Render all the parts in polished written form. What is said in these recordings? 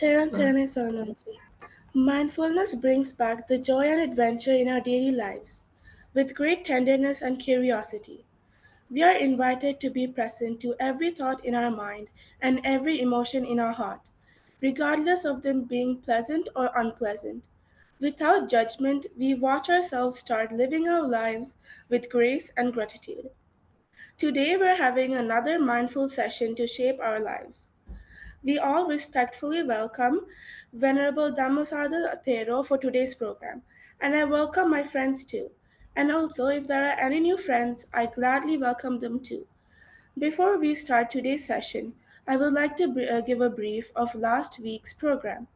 Terence Arnoldi. Mindfulness brings back the joy and adventure in our daily lives. With great tenderness and curiosity, we are invited to be present to every thought in our mind and every emotion in our heart, regardless of them being pleasant or unpleasant. Without judgment, we watch ourselves start living our lives with grace and gratitude. Today, we're having another mindful session to shape our lives. We all respectfully welcome Venerable Dammosada Thero for today's program, and I welcome my friends too. And also, if there are any new friends, I gladly welcome them too. Before we start today's session, I would like to give a brief of last week's program.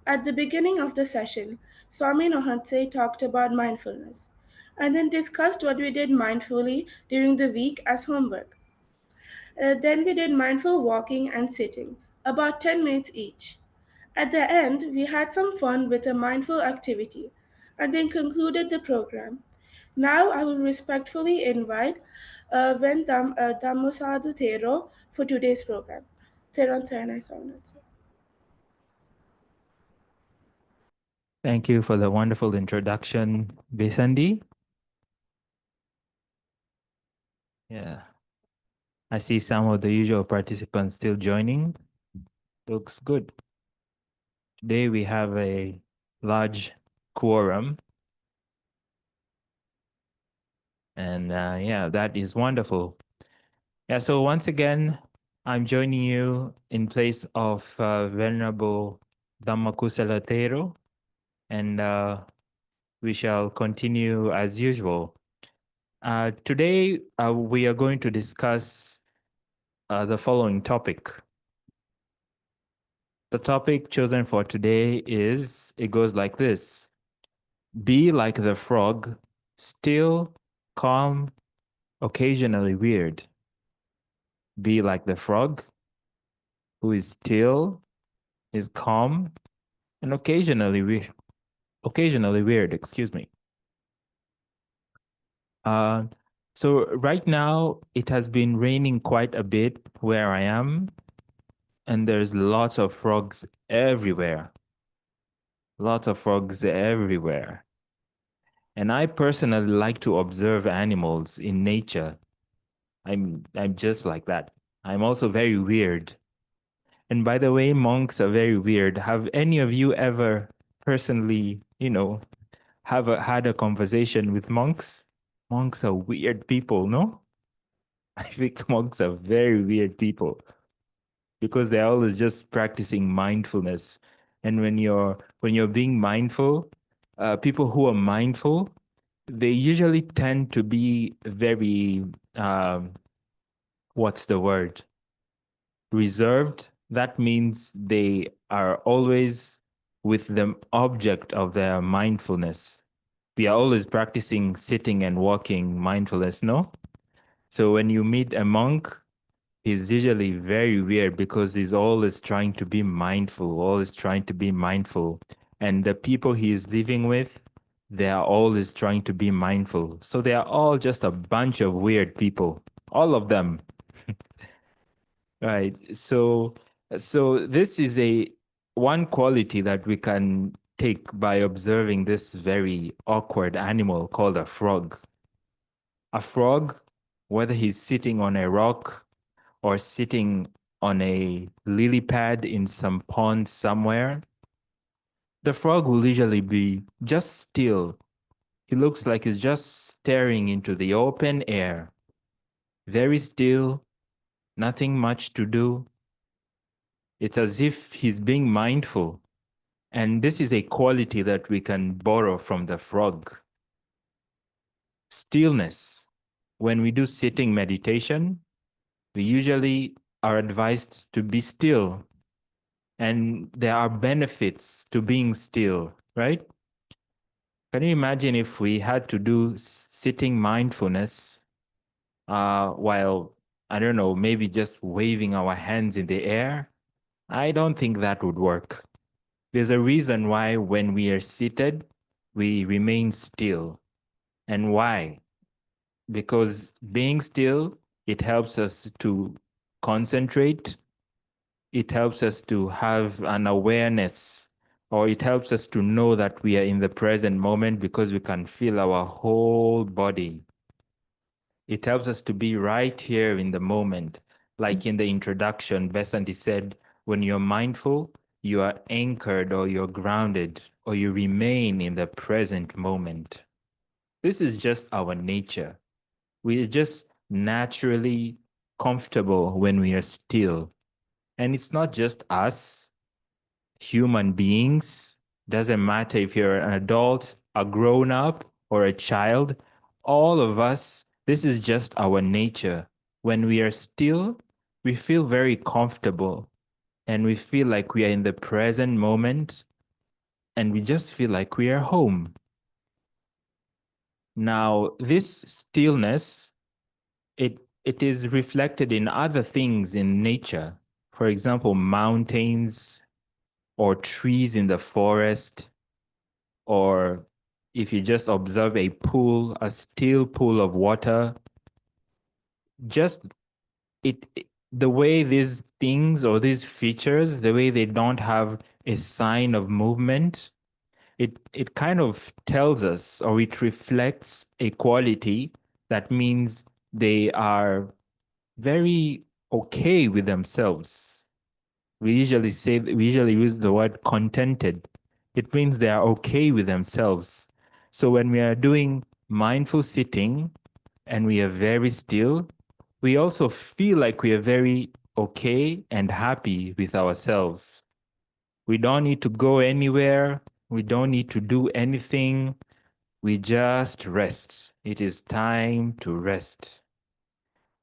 At the beginning of the session, Swami Nohantse talked about mindfulness, and then discussed what we did mindfully during the week as homework. Then we did mindful walking and sitting, about 10 minutes each. At the end, we had some fun with a mindful activity, and then concluded the program. Now I will respectfully invite Dammosada Thero for today's program. Theron Saranai Saunatsa. Thank you for the wonderful introduction, Besandi. Yeah, I see some of the usual participants still joining. Looks good. Today we have a large quorum. And yeah, that is wonderful. Yeah, so once again, I'm joining you in place of Venerable Dhammakusala Thero, and we shall continue as usual. Today, we are going to discuss the following topic. The topic chosen for today it goes like this: be like the frog, still, calm, occasionally weird. Be like the frog, who is still, is calm, and occasionally weird, excuse me. So right now it has been raining quite a bit where I am, and there's lots of frogs everywhere. Lots of frogs everywhere. And I personally like to observe animals in nature. I'm just like that. I'm also very weird. And by the way, monks are very weird. Have any of you ever personally, had a conversation with monks? Monks are weird people, no? I think monks are very weird people because they're always just practicing mindfulness. And when you're being mindful, people who are mindful, they usually tend to be very what's the word? Reserved. That means they are always with the object of their mindfulness. We are always practicing sitting and walking mindfulness, no? So when you meet a monk, he's usually very weird because he's always trying to be mindful, always trying to be mindful. And the people he is living with, they are always trying to be mindful. So they are all just a bunch of weird people, all of them. Right. So this is a one quality that we can take by observing this very awkward animal called a frog. A frog, whether he's sitting on a rock or sitting on a lily pad in some pond somewhere, the frog will usually be just still. He looks like he's just staring into the open air. Very still, nothing much to do. It's as if he's being mindful. And this is a quality that we can borrow from the frog. Stillness. When we do sitting meditation, we usually are advised to be still. And there are benefits to being still, right? Can you imagine if we had to do sitting mindfulness while, I don't know, maybe just waving our hands in the air? I don't think that would work. There's a reason why when we are seated, we remain still. And why? Because being still, it helps us to concentrate. It helps us to have an awareness, or it helps us to know that we are in the present moment because we can feel our whole body. It helps us to be right here in the moment. Like in the introduction, Besanti said, when you're mindful, you are anchored or you're grounded or you remain in the present moment. This is just our nature. We are just naturally comfortable when we are still. And it's not just us, human beings. Doesn't matter if you're an adult, a grown up, or a child. All of us, this is just our nature. When we are still, we feel very comfortable and we feel like we are in the present moment and we just feel like we are home. Now, this stillness, it is reflected in other things in nature. For example, mountains or trees in the forest, or if you just observe a pool, a still pool of water, just the way these things or these features, the way they don't have a sign of movement, it kind of tells us, or it reflects a quality that means they are very okay with themselves. We usually use the word contented. It means they are okay with themselves. So when we are doing mindful sitting and we are very still, we also feel like we are very okay and happy with ourselves. We don't need to go anywhere. We don't need to do anything. We just rest. It is time to rest.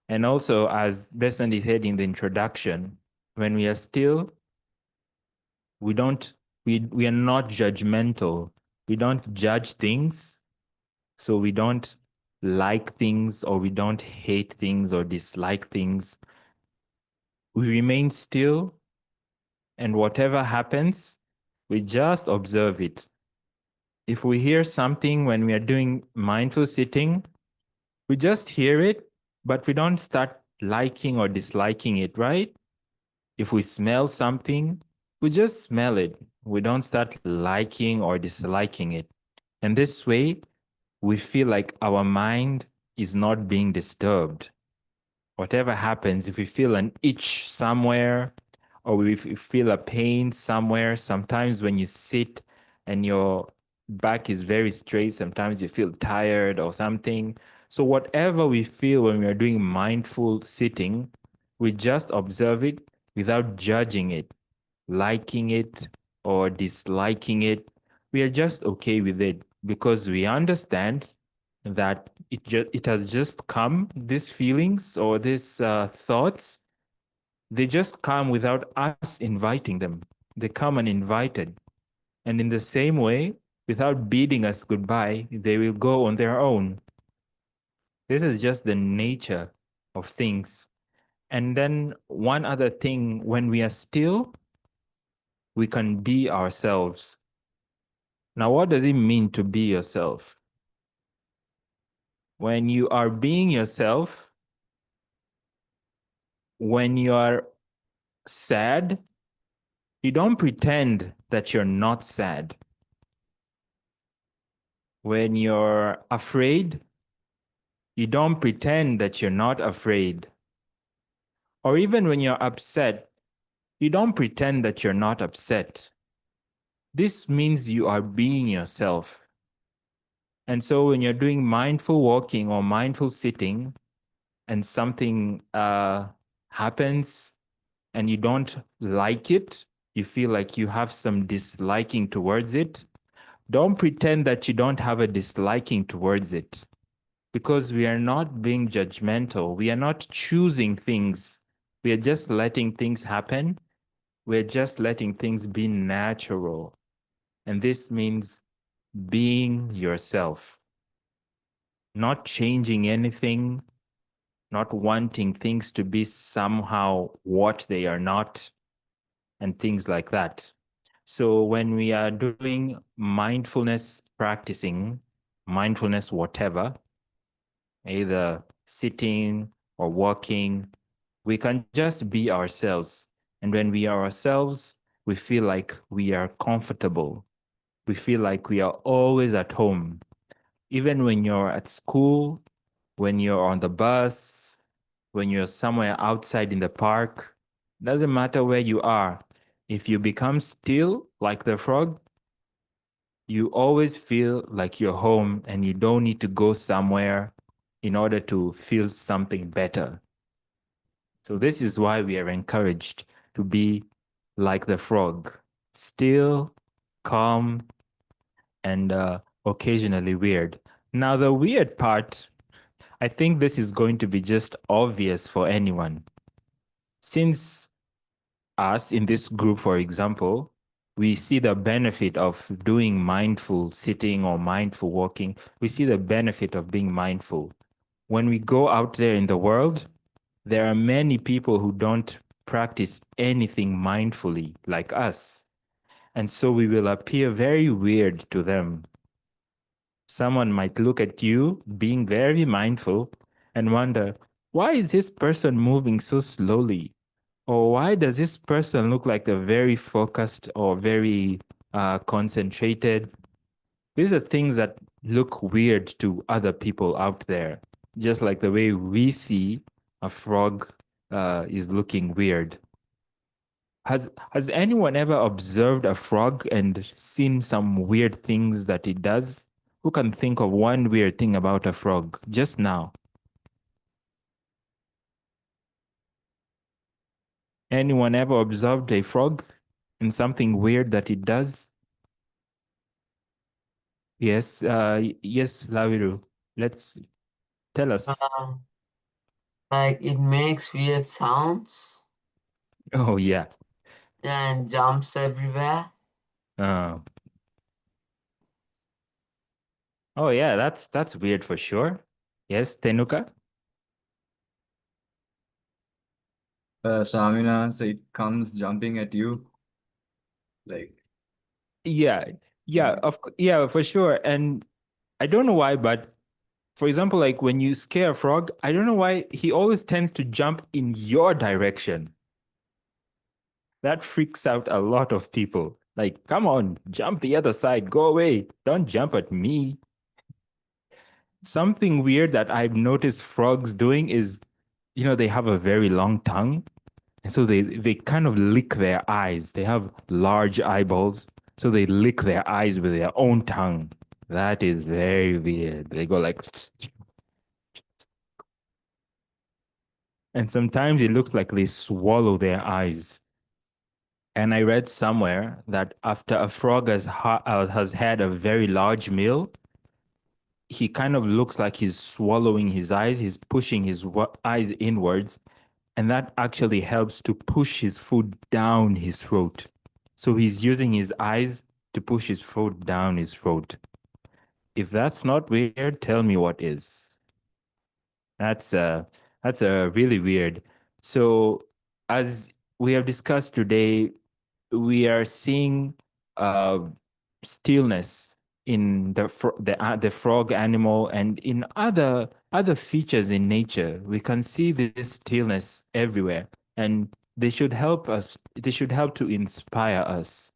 And also, as Besant said in the introduction, when we are still, we don't we are not judgmental. We don't judge things, so we don't like things or we don't hate things or dislike things. We remain still, and whatever happens, we just observe it. If we hear something when we are doing mindful sitting, we just hear it, but we don't start liking or disliking it, right? If we smell something, we just smell it. We don't start liking or disliking it. And this way, we feel like our mind is not being disturbed. Whatever happens, if we feel an itch somewhere or if you feel a pain somewhere, sometimes when you sit and your back is very straight, sometimes you feel tired or something. So, whatever we feel when we are doing mindful sitting, we just observe it without judging it, liking it, or disliking it. We are just okay with it because we understand that it has just come, these feelings or these thoughts, they just come without us inviting them. They come uninvited. And in the same way, without bidding us goodbye, they will go on their own. This is just the nature of things. And then one other thing, when we are still, we can be ourselves. Now, what does it mean to be yourself? When you are being yourself, when you are sad, you don't pretend that you're not sad. When you're afraid, you don't pretend that you're not afraid. Or even when you're upset, you don't pretend that you're not upset. This means you are being yourself. And so when you're doing mindful walking or mindful sitting and something happens and you don't like it, you feel like you have some disliking towards it, don't pretend that you don't have a disliking towards it, because we are not being judgmental. We are not choosing things. We are just letting things happen. We're just letting things be natural. And this means being yourself, not changing anything, not wanting things to be somehow what they are not, and things like that. So when we are doing mindfulness practicing, mindfulness whatever, either sitting or walking, we can just be ourselves. And when we are ourselves, we feel like we are comfortable. We feel like we are always at home. Even when you're at school, when you're on the bus, when you're somewhere outside in the park, doesn't matter where you are. If you become still like the frog, you always feel like you're home and you don't need to go somewhere in order to feel something better. So, this is why we are encouraged to be like the frog, still, calm, and occasionally weird. Now, the weird part, I think this is going to be just obvious for anyone. Since us in this group, for example, we see the benefit of doing mindful sitting or mindful walking. We see the benefit of being mindful. When we go out there in the world, there are many people who don't practice anything mindfully like us. And so we will appear very weird to them. Someone might look at you being very mindful and wonder, why is this person moving so slowly? Or why does this person look like they're very focused or very concentrated? These are things that look weird to other people out there, just like the way we see a frog is looking weird. Has anyone ever observed a frog and seen some weird things that it does? Who can think of one weird thing about a frog just now? Anyone ever observed a frog and something weird that it does? Yes, yes, Laviru. Let's tell us. Um, like it makes weird sounds Oh yeah. and jumps everywhere. Uh, oh yeah, that's weird for sure. Yes, Tenuka? Shamina, so it comes jumping at you, like, Yeah. Yeah, yeah. yeah, for sure. And I don't know why, but for example, like when you scare a frog, I don't know why he always tends to jump in your direction. That freaks out a lot of people. Like, come on, jump the other side, go away. Don't jump at me. Something weird that I've noticed frogs doing is, they have a very long tongue. And so they kind of lick their eyes. They have large eyeballs. So they lick their eyes with their own tongue. That is very weird. They go like, and sometimes it looks like they swallow their eyes. And I read somewhere that after a frog has had a very large meal, he kind of looks like he's swallowing his eyes. He's pushing his eyes inwards, and that actually helps to push his food down his throat. So he's using his eyes to push his food down his throat. If that's not weird, tell me what is. That's really weird. So as we have discussed today, we are seeing uh, stillness in the frog animal and in other features in nature. We can see this stillness everywhere, and they should help us. They should help to inspire us,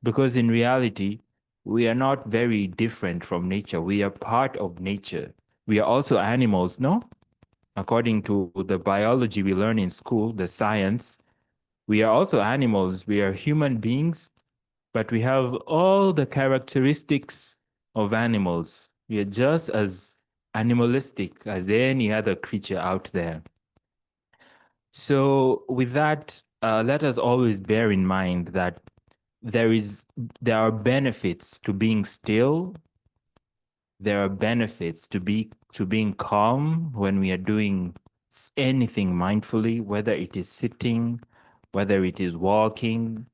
because in reality, we are not very different from nature. We are part of nature. We are also animals, no? According to the biology we learn in school, the science, we are also animals. We are human beings, but we have all the characteristics of animals. We are just as animalistic as any other creature out there. So, with that, let us always bear in mind that there is there are benefits to being still. There are benefits to being calm when we are doing anything mindfully, whether it is sitting, whether it is walking,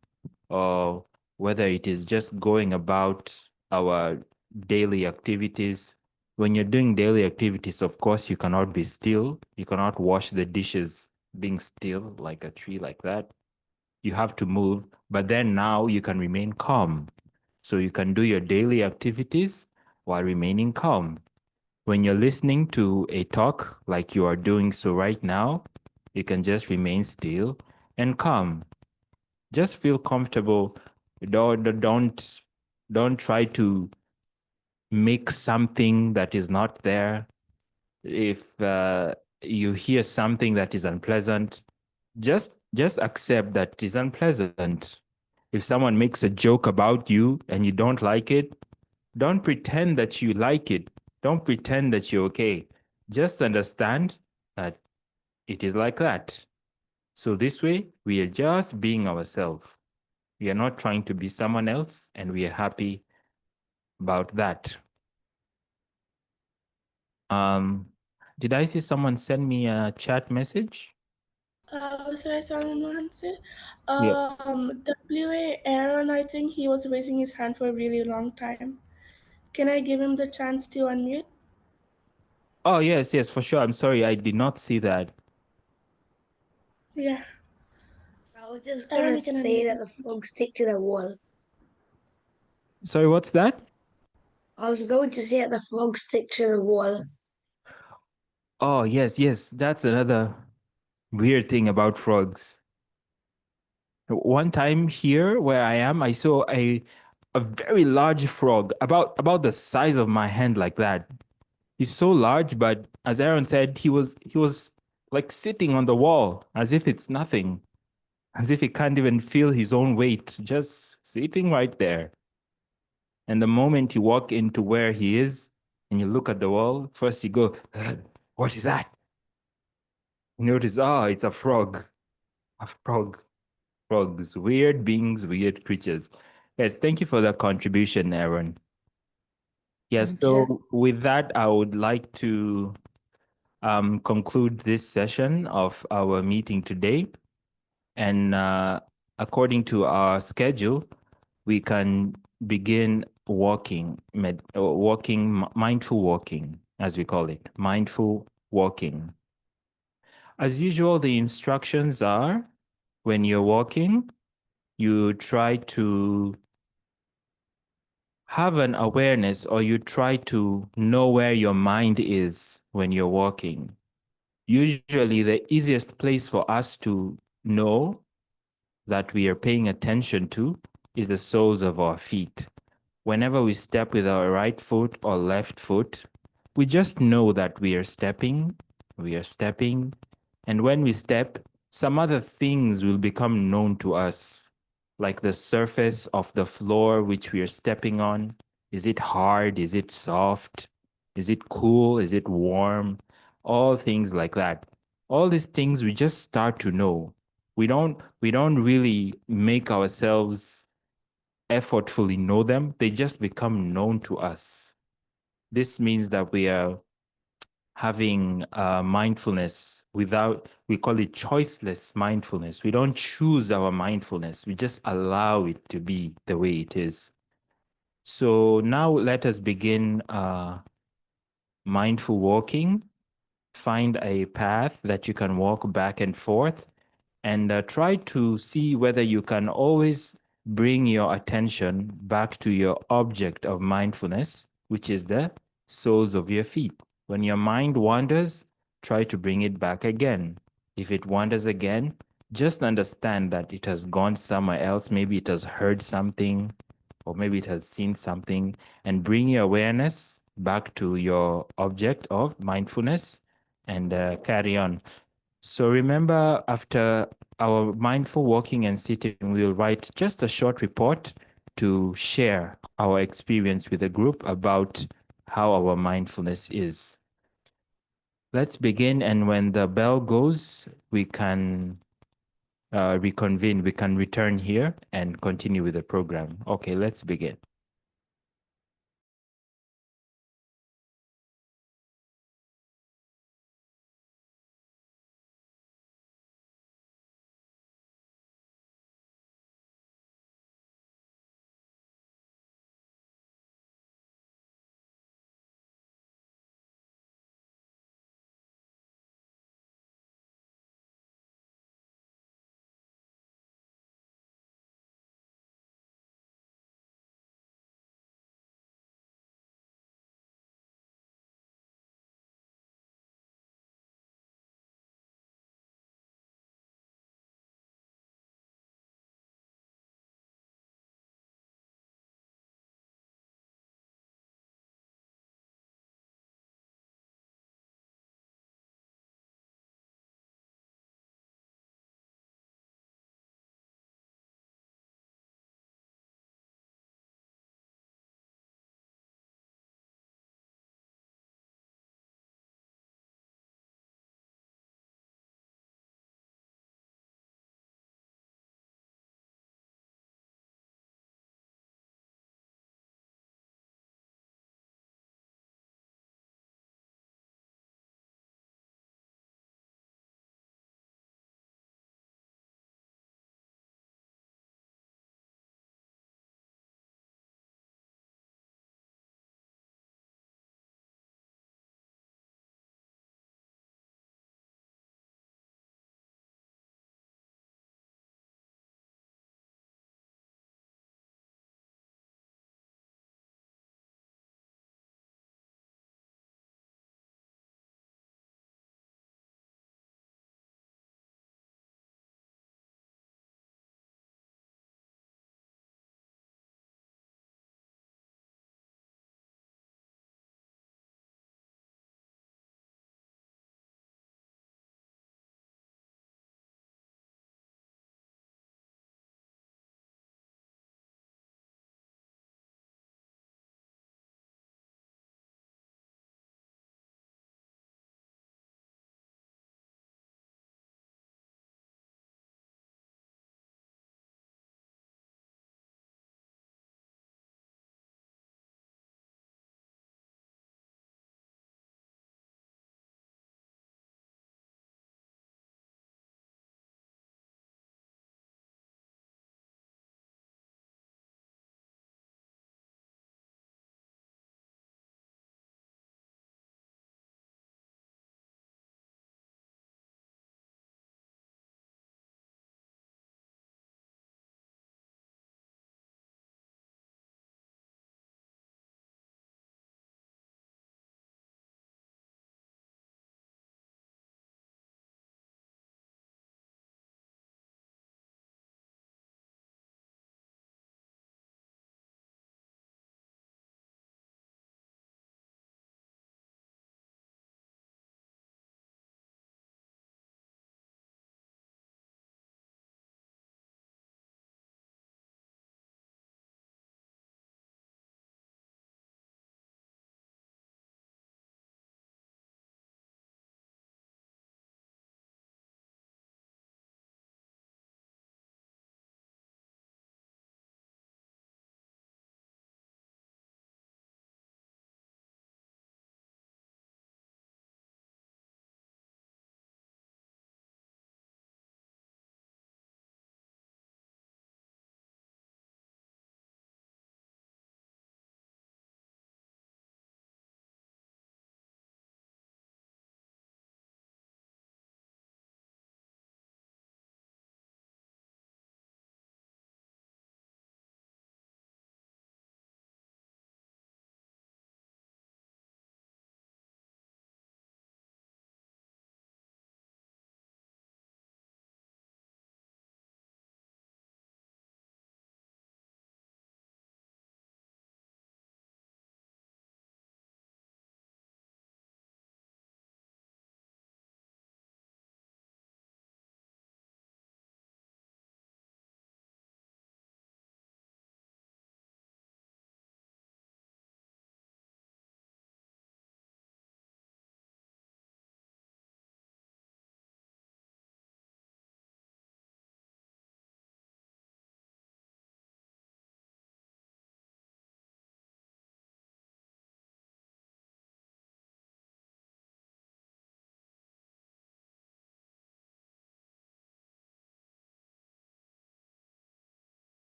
or whether it is just going about our daily activities. When you're doing daily activities, of course, you cannot be still. You cannot wash the dishes being still like a tree like that. You have to move, but then now you can remain calm. So you can do your daily activities while remaining calm. When you're listening to a talk like you are doing so right now, you can just remain still and calm. Just feel comfortable. Don't try to make something that is not there. If you hear something that is unpleasant, just accept that it is unpleasant. If someone makes a joke about you and you don't like it, don't pretend that you like it. Don't pretend that you're okay. Just understand that it is like that. So this way, we are just being ourselves. We are not trying to be someone else, and we are happy about that. Um, did I see someone send me a chat message? Was there someone say? Yeah. W.A. Aaron, I think he was raising his hand for a really long time. Can I give him the chance to unmute? Oh, yes, for sure. I'm sorry, I did not see that. Yeah, I was just Aaron, gonna you can say unmute. that the frog stick to the wall. Sorry, what's that? I was going to say that the frog stick to the wall. Oh, yes. That's another weird thing about frogs. One time here where I am, I saw a very large frog, about the size of my hand, like that. He's so large, but as Aaron said, he was like sitting on the wall as if it's nothing, as if he can't even feel his own weight, just sitting right there. And the moment you walk into where he is and you look at the wall, first you go, what is that? You notice, oh, it's a frog. A frog. Frogs, weird beings, weird creatures. Yes, thank you for that contribution, Aaron. Yes, Thank you. so with that, I would like to conclude this session of our meeting today. And according to our schedule, we can begin mindful walking, as we call it, mindful walking. As usual, the instructions are when you're walking, you try to have an awareness, or you try to know where your mind is when you're walking. Usually, the easiest place for us to know that we are paying attention to is the soles of our feet. Whenever we step with our right foot or left foot, we just know that we are stepping, and when we step, some other things will become known to us, like the surface of the floor which we are stepping on. Is it hard? Is it soft? Is it cool? Is it warm? All things like that. All these things we just start to know. We don't really make ourselves effortfully know them. They just become known to us. This means that we are having mindfulness without, we call it choiceless mindfulness. We don't choose our mindfulness. We just allow it to be the way it is. So now let us begin mindful walking. Find a path that you can walk back and forth, and try to see whether you can always bring your attention back to your object of mindfulness, which is the soles of your feet. When your mind wanders, try to bring it back again. If it wanders again, just understand that it has gone somewhere else. Maybe it has heard something, or maybe it has seen something, and bring your awareness back to your object of mindfulness, and carry on. So remember, after our mindful walking and sitting, we'll write just a short report to share our experience with the group about how our mindfulness is. Let's begin, and when the bell goes, we can reconvene. We can return here and continue with the program. Okay, let's begin.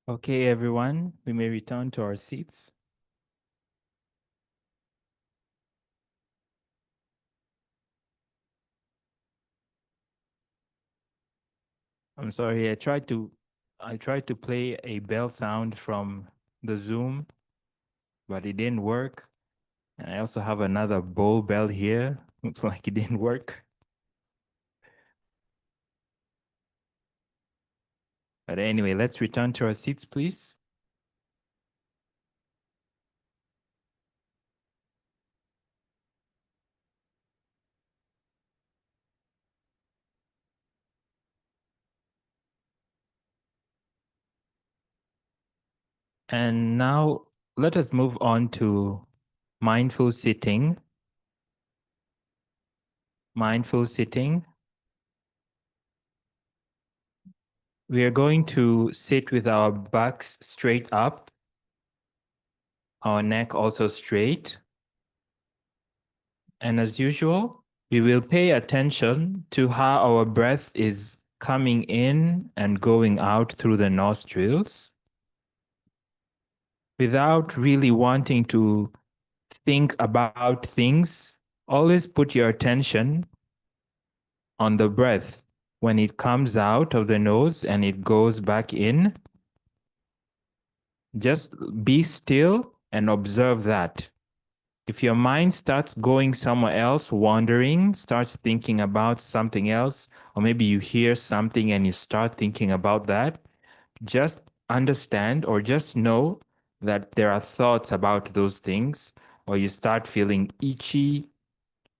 Okay, everyone, we may return to our seats. I'm sorry, I tried to play a bell sound from the Zoom, but it didn't work. And I also have another bowl bell here. Looks like it didn't work. But anyway, let's return to our seats, please. And now let us move on to mindful sitting. Mindful sitting. We are going to sit with our backs straight up, our neck also straight. And as usual, we will pay attention to how our breath is coming in and going out through the nostrils without really wanting to think about things. Always put your attention on the breath when it comes out of the nose and it goes back in. Just be still and observe that. If your mind starts going somewhere else, wandering, starts thinking about something else, or maybe you hear something and you start thinking about that, just understand or just know that there are thoughts about those things, or you start feeling itchy,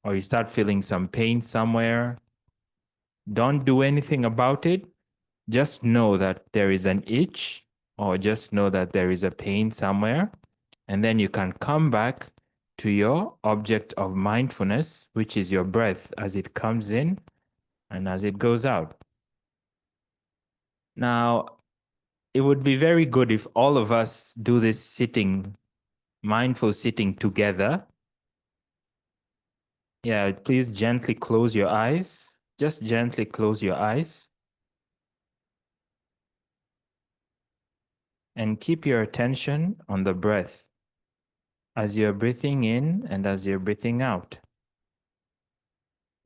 or you start feeling some pain somewhere. Don't do anything about it. Just know that there is an itch, or just know that there is a pain somewhere. And then you can come back to your object of mindfulness, which is your breath as it comes in and as it goes out. Now, it would be very good if all of us do this sitting, mindful sitting together. Yeah, please gently close your eyes. Just gently close your eyes. And keep your attention on the breath as you're breathing in and as you're breathing out.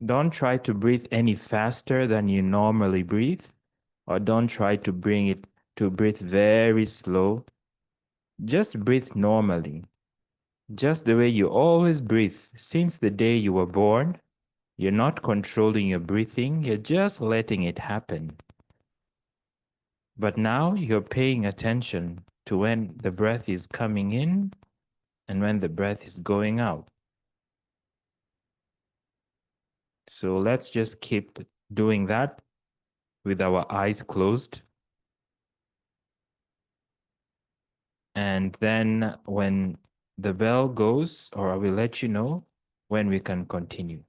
Don't try to breathe any faster than you normally breathe, or don't try to bring it to breathe very slow. Just breathe normally, just the way you always breathe since the day you were born. You're not controlling your breathing, you're just letting it happen. But now you're paying attention to when the breath is coming in and when the breath is going out. So let's just keep doing that with our eyes closed. And then when the bell goes, or I will let you know when we can continue.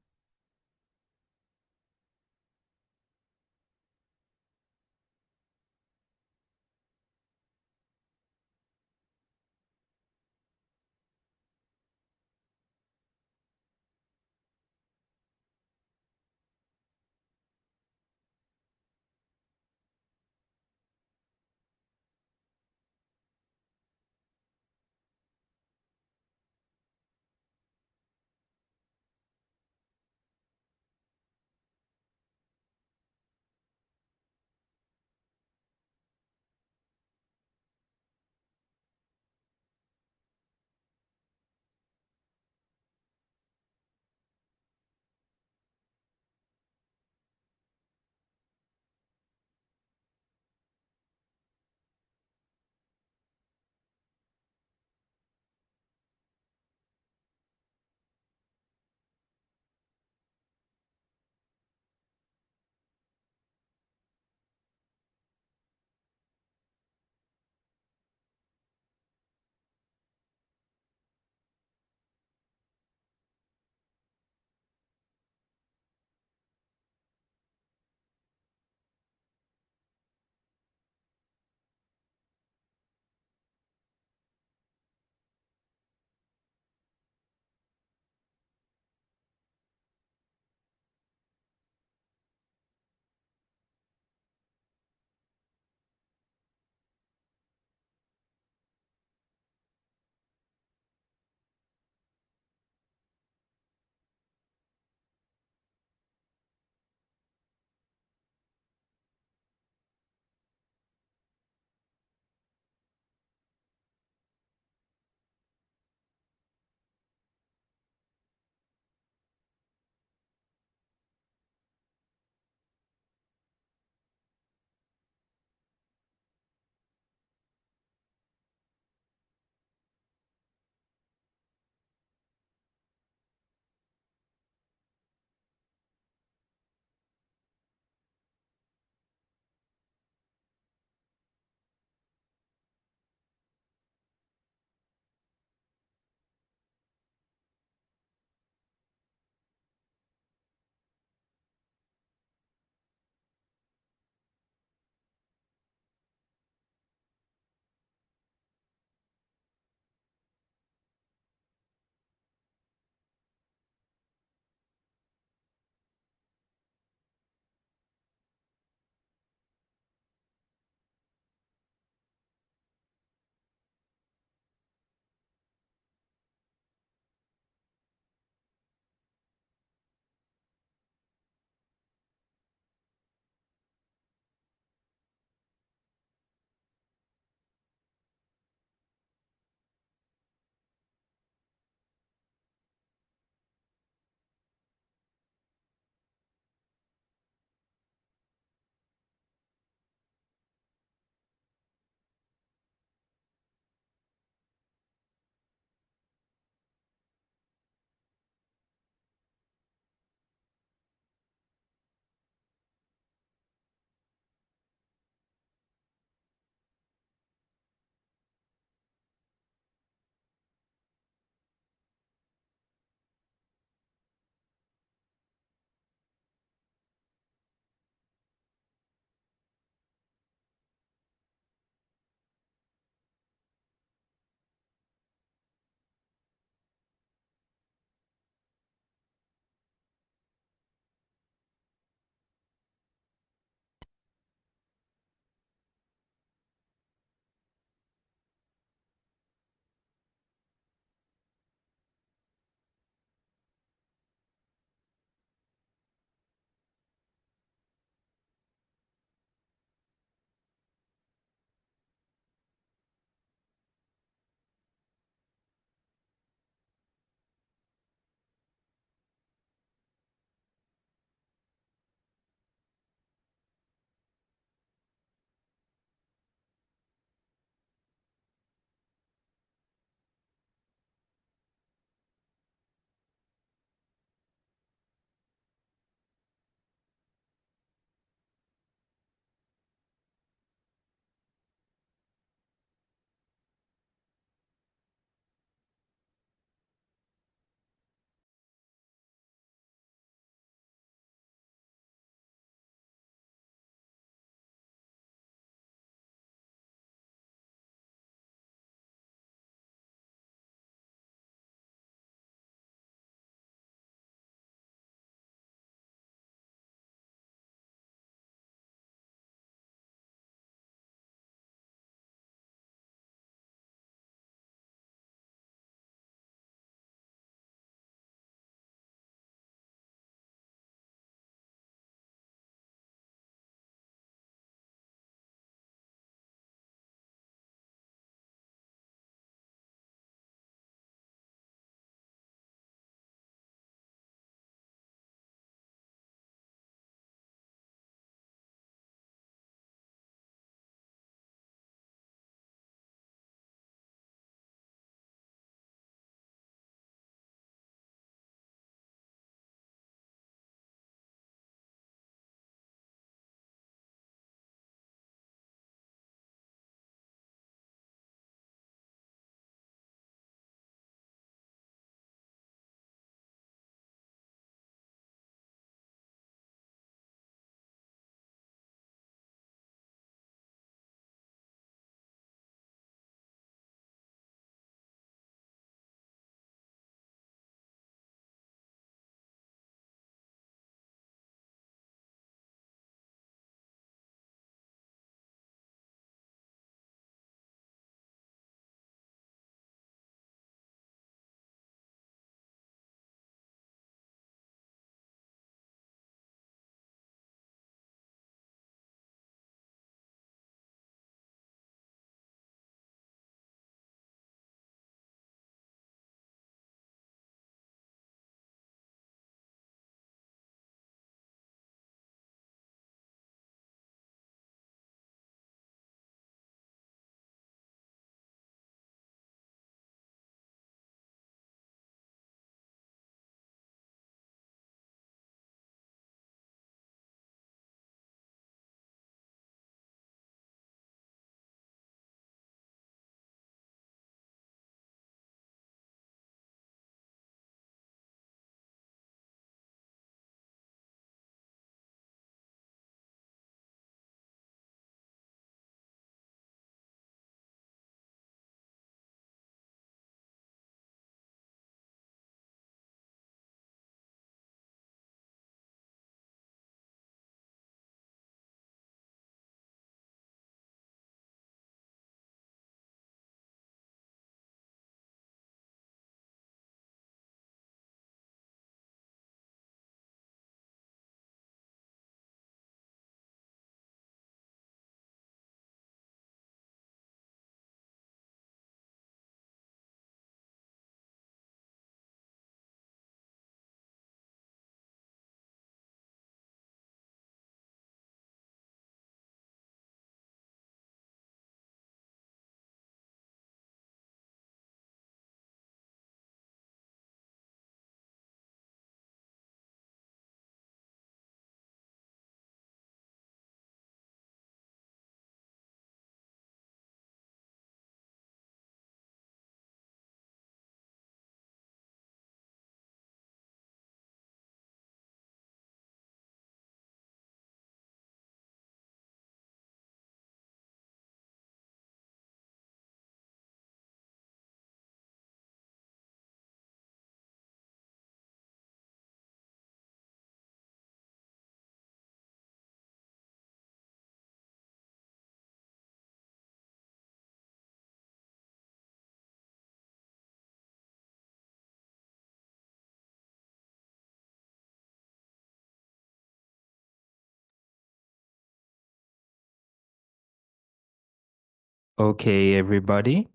Okay, everybody,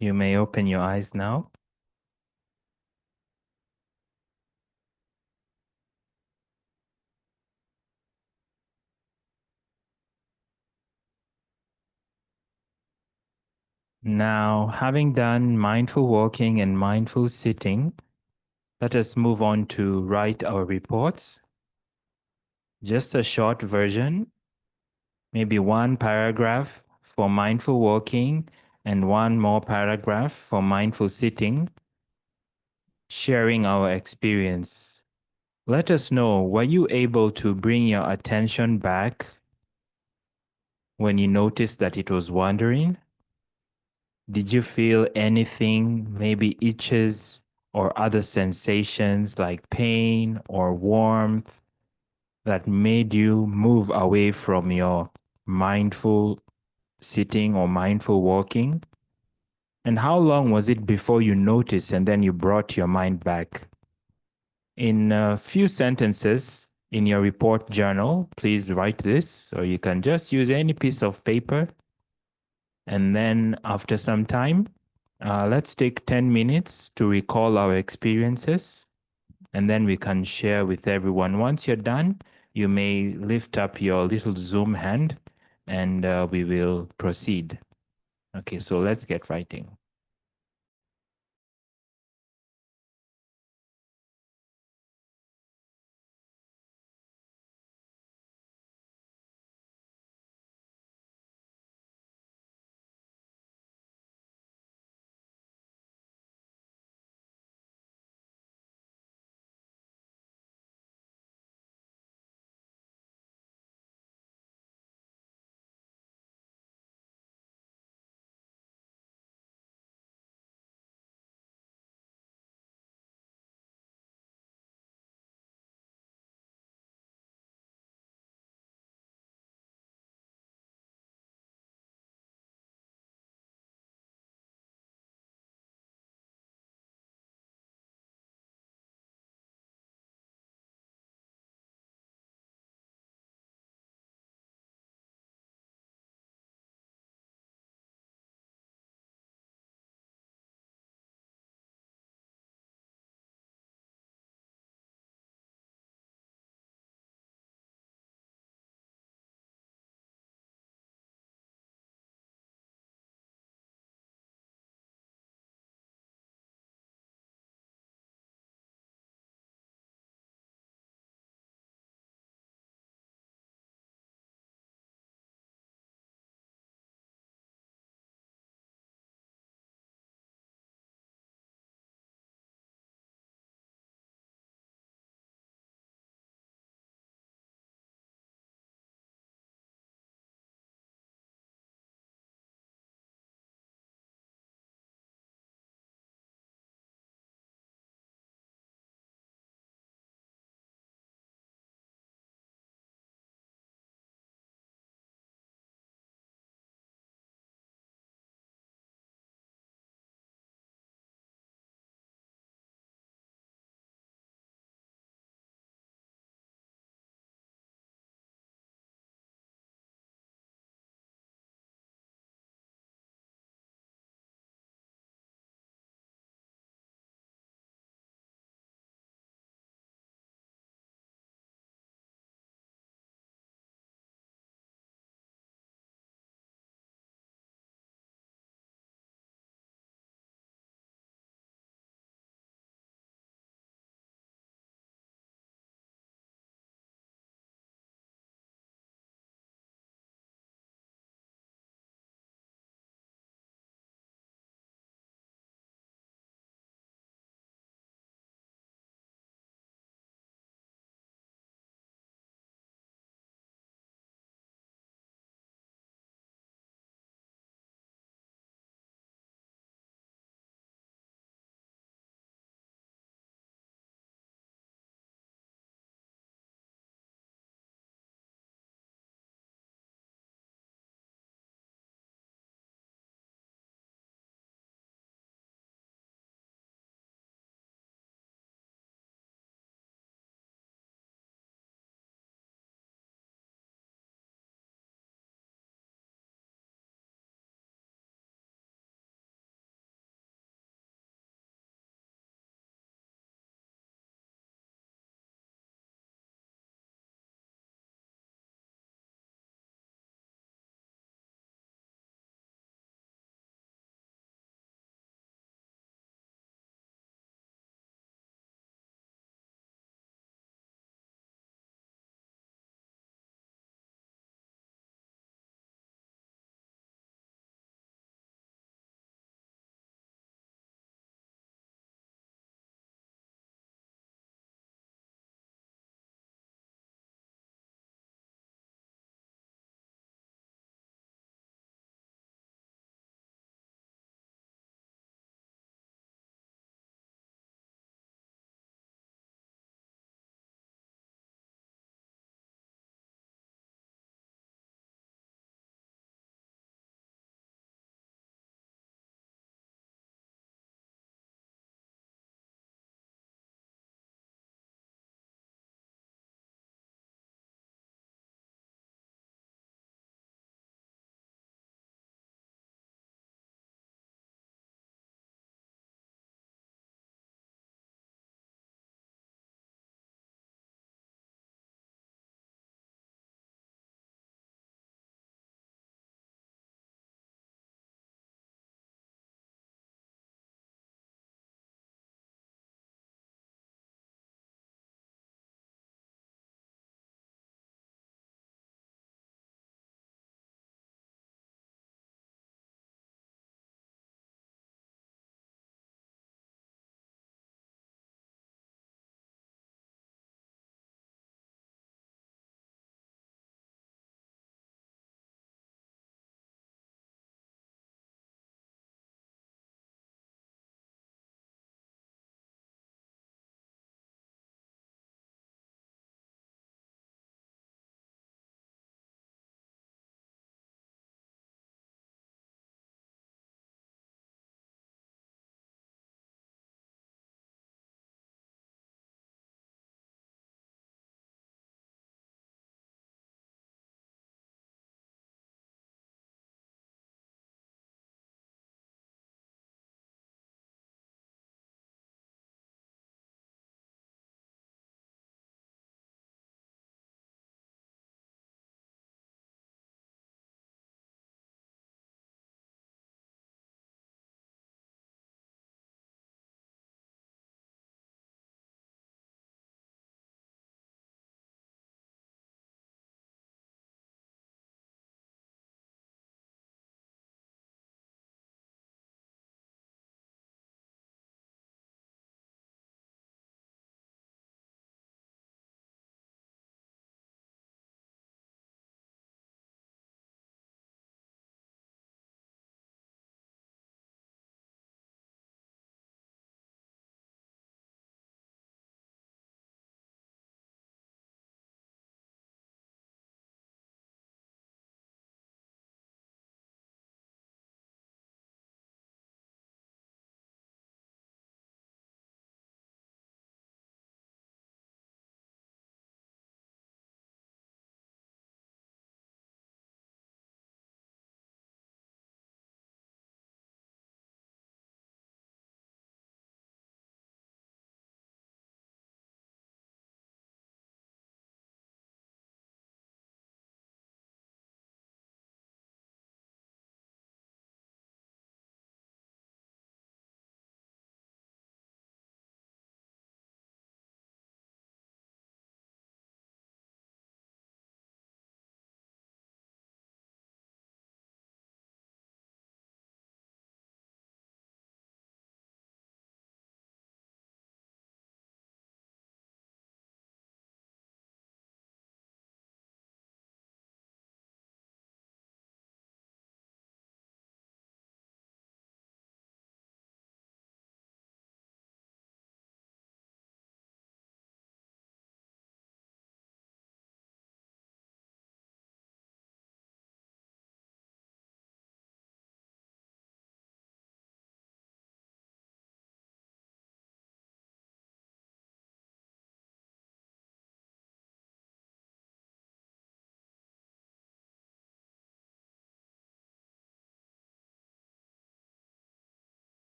you may open your eyes now. Now, having done mindful walking and mindful sitting, let us move on to write our reports. Just a short version, maybe one paragraph for mindful walking and one more paragraph for mindful sitting, sharing our experience. Let us know, were you able to bring your attention back when you noticed that it was wandering? Did you feel anything, maybe itches or other sensations like pain or warmth that made you move away from your mindful sitting or mindful walking? And how long was it before you noticed and then you brought your mind back? In a few sentences in your report journal, please write this, or you can just use any piece of paper. And then after some time, let's take 10 minutes to recall our experiences, and then we can share with everyone. Once you're done, you may lift up your little Zoom hand and we will proceed. Okay, so let's get writing.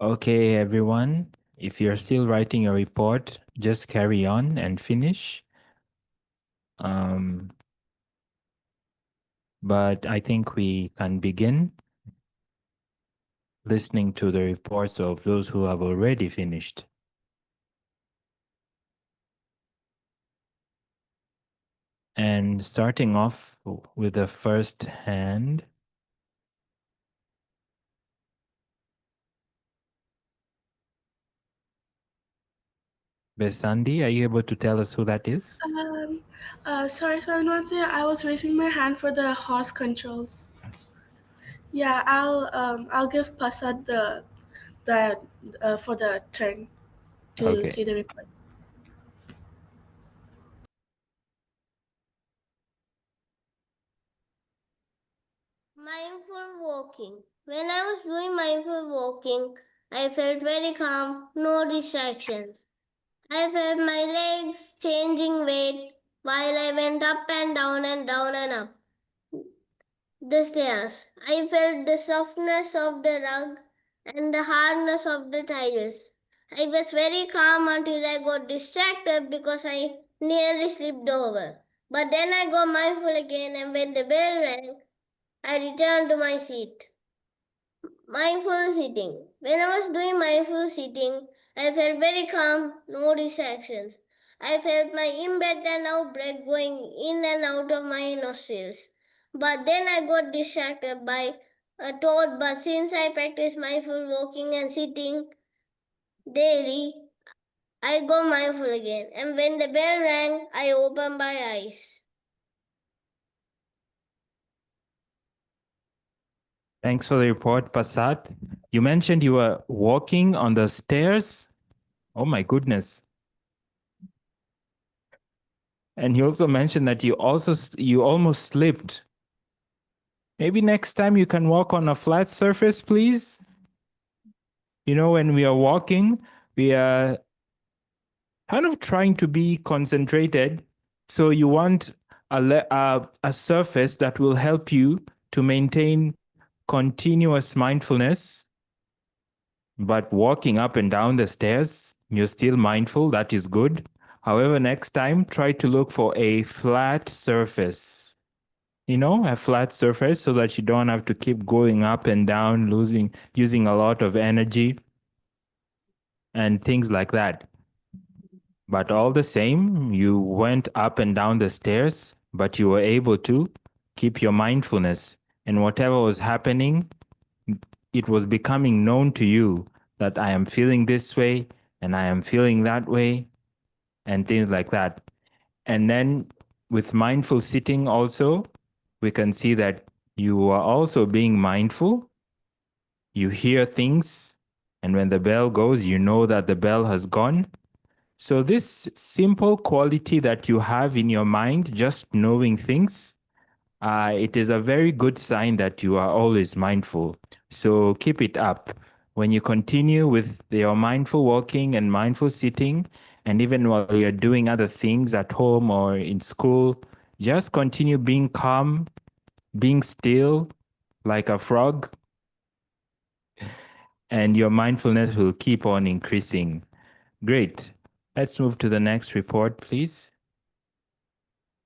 Okay, everyone. If you're still writing a report, just carry on and finish. But I think we can begin listening to the reports of those who have already finished. And starting off with the first hand. Besandi, are you able to tell us who that is? Sorry, Sarnwati, I was raising my hand for the horse controls. Yeah, I'll give Pasad the for the turn to Okay. see the report. Mindful walking. When I was doing mindful walking, I felt very calm, no distractions. I felt my legs changing weight while I went up and down and down and up the stairs. I felt the softness of the rug and the hardness of the tiles. I was very calm until I got distracted because I nearly slipped over. But then I got mindful again, and when the bell rang, I returned to my seat. Mindful sitting. When I was doing mindful sitting, I felt very calm, no distractions. I felt my in-breath and out-breath going in and out of my nostrils. But then I got distracted by a thought, but since I practice mindful walking and sitting daily, I got mindful again. And when the bell rang, I opened my eyes. Thanks for the report, Pasat. You mentioned you were walking on the stairs. Oh my goodness. And you also mentioned that you almost slipped. Maybe next time you can walk on a flat surface, please. You know, when we are walking, we are kind of trying to be concentrated. So you want a surface that will help you to maintain continuous mindfulness. But walking up and down the stairs, you're still mindful. That is good. However, next time, try to look for a flat surface. You know, a flat surface so that you don't have to keep going up and down, using a lot of energy and things like that. But all the same, you went up and down the stairs, but you were able to keep your mindfulness. And whatever was happening, it was becoming known to you that I am feeling this way and I am feeling that way and things like that. And then with mindful sitting also, we can see that you are also being mindful. You hear things, and when the bell goes, you know that the bell has gone. So this simple quality that you have in your mind, just knowing things, it is a very good sign that you are always mindful. So keep it up. When you continue with your mindful walking and mindful sitting, and even while you're doing other things at home or in school, just continue being calm, being still like a frog, and your mindfulness will keep on increasing. Great. Let's move to the next report, please.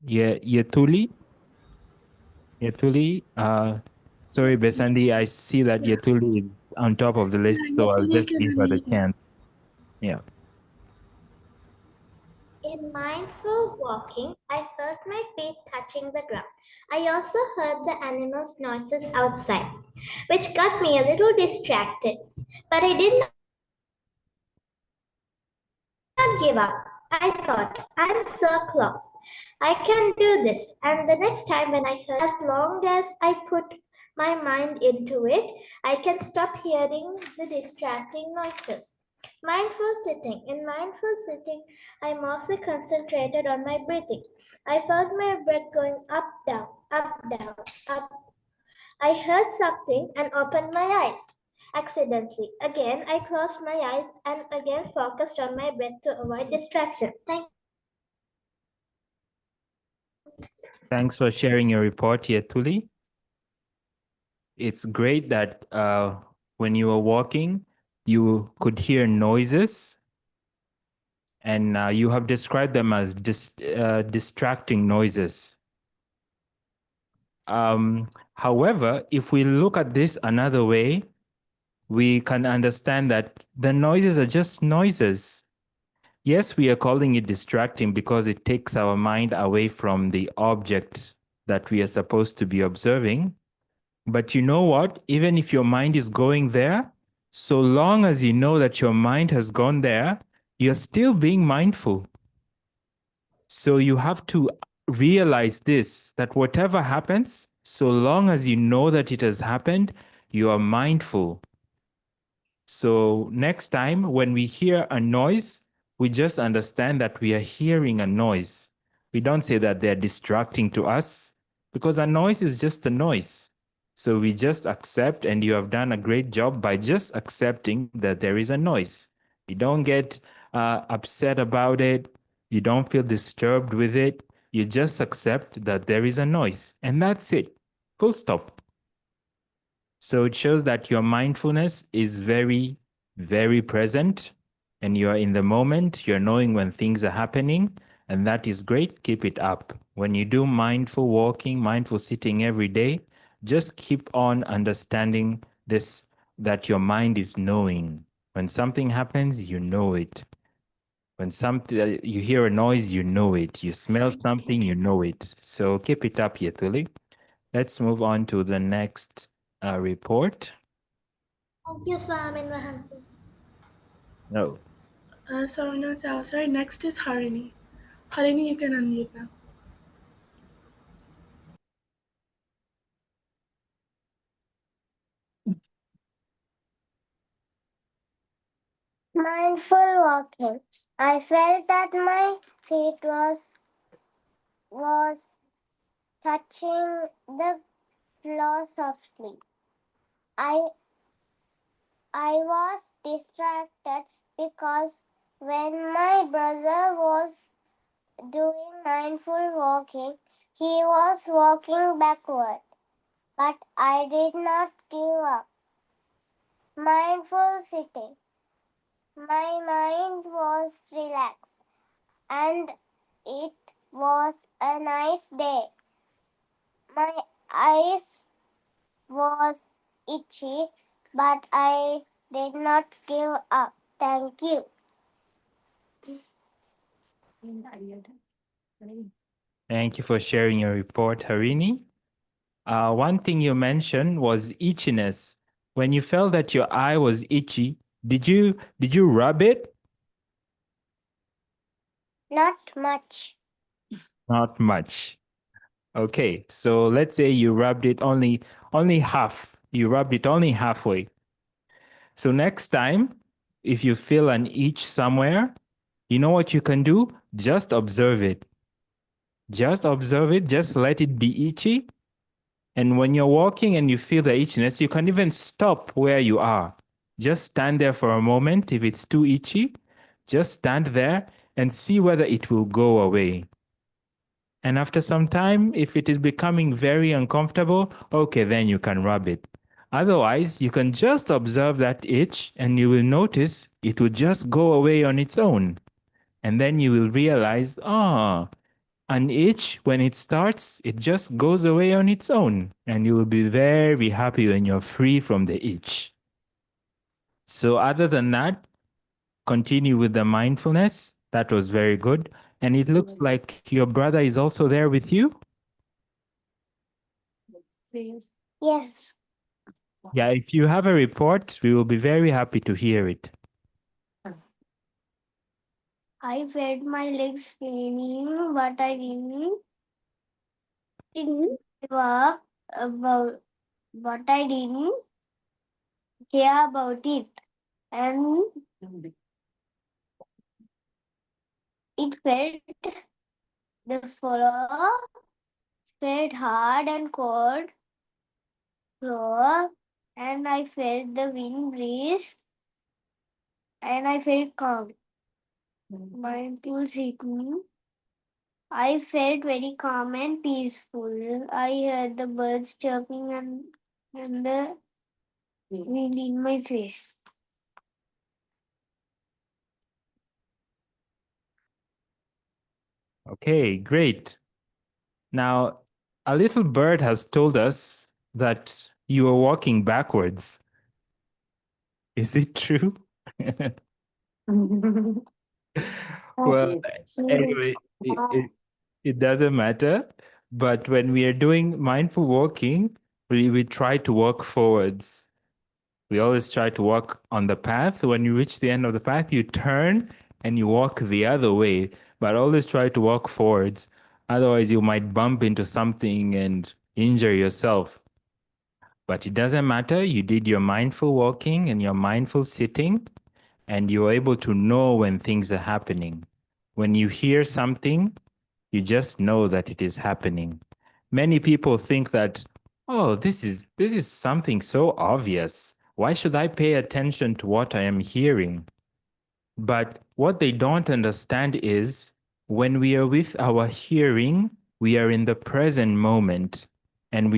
Yetuli. Yetuli. Sorry, Besandi, I see that Yetuli is on top of the list, Yeah, so I'll Yatuli just can give her the unmute now. chance. Yeah. In mindful walking, I felt my feet touching the ground. I also heard the animals' noises outside, which got me a little distracted. But I did not give up. I thought, I'm so close. I can do this. And the next time when I heard, as long as I put my mind into it, I can stop hearing the distracting noises. Mindful sitting. In mindful sitting, I mostly concentrated on my breathing. I felt my breath going up, down, up. I heard something and opened my eyes. Accidentally. Again, I closed my eyes and again focused on my breath to avoid distraction. Thanks for sharing your report, Yetuli. It's great that when you were walking, you could hear noises, and you have described them as distracting noises. However, if we look at this another way, we can understand that the noises are just noises. Yes, we are calling it distracting because it takes our mind away from the object that we are supposed to be observing. But you know what? Even if your mind is going there, so long as you know that your mind has gone there, you're still being mindful. So you have to realize this, that whatever happens, so long as you know that it has happened, you are mindful. So next time when we hear a noise, we just understand that we are hearing a noise. We don't say that they're distracting to us because a noise is just a noise. So we just accept, and you have done a great job by just accepting that there is a noise. You don't get upset about it. You don't feel disturbed with it. You just accept that there is a noise, and that's it. Full stop. So it shows that your mindfulness is very, very present, and you are in the moment. You're knowing when things are happening, and that is great. Keep it up. When you do mindful walking, mindful sitting every day, just keep on understanding this, that your mind is knowing. When something happens, you know it. When something you hear a noise, you know it. You smell something, you know it. So keep it up, Yetuli. Let's move on to the next report. Thank you, Swamin Vahansi. No. Sorry, next is Harini. Harini, you can unmute now. Mindful walking. I felt that my feet was touching the floor softly. I was distracted because when my brother was doing mindful walking, he was walking backward. But I did not give up. Mindful sitting. My mind was relaxed and it was a nice day. My eyes was itchy, but I did not give up. Thank you. Thank you for sharing your report, Harini. One thing you mentioned was itchiness. When you felt that your eye was itchy, did you rub it? Not much. Not much. Okay, so let's say you rubbed it only half. You rubbed it only halfway. So next time, if you feel an itch somewhere, you know what you can do? Just observe it. Just observe it. Just let it be itchy. And when you're walking and you feel the itchiness, you can even stop where you are. Just stand there for a moment. If it's too itchy, just stand there and see whether it will go away. And after some time, if it is becoming very uncomfortable, okay, then you can rub it. Otherwise, you can just observe that itch and you will notice it will just go away on its own. And then you will realize, an itch, when it starts, it just goes away on its own. And you will be very happy when you're free from the itch. So other than that, continue with the mindfulness. That was very good. And it looks like your brother is also there with you. Yes. Yeah, if you have a report, we will be very happy to hear it. I felt my legs paining, but I didn't give up about, but I didn't care about it. And it felt the floor felt hard and cold floor, and I felt the wind breeze, and I felt calm. Mindful sitting. I felt very calm and peaceful. I heard the birds chirping and the wind in my face. Okay, great. Now, a little bird has told us that you are walking backwards. Is it true? Well, anyway, it doesn't matter. But when we are doing mindful walking, we try to walk forwards. We always try to walk on the path. When you reach the end of the path, you turn and you walk the other way, but always try to walk forwards. Otherwise, you might bump into something and injure yourself. But it doesn't matter. You did your mindful walking and your mindful sitting, and you're able to know when things are happening. When you hear something, you just know that it is happening. Many people think that, oh, this is something so obvious. Why should I pay attention to what I am hearing? But what they don't understand is when we are with our hearing, we are in the present moment, and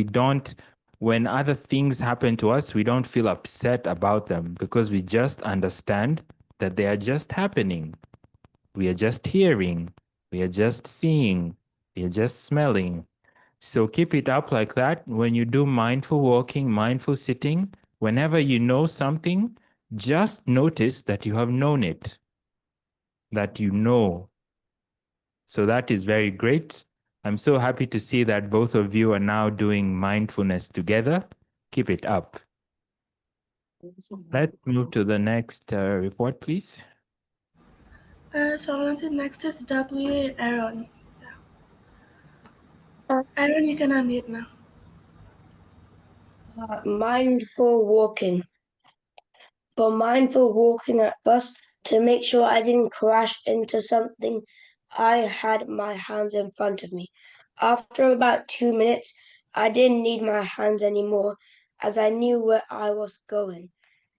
when other things happen to us, we don't feel upset about them because we just understand that they are just happening. We are just hearing, we are just seeing, we are just smelling. So keep it up like that. When you do mindful walking, mindful sitting, whenever you know something, just notice that you have known it, that you know. So that is very great. I'm so happy to see that both of you are now doing mindfulness together. Keep it up. Let's move to the next report, please. So next is W. Aaron. Aaron, you can unmute now. Mindful walking. For mindful walking at bus, to make sure I didn't crash into something, I had my hands in front of me. After about 2 minutes, I didn't need my hands anymore as I knew where I was going.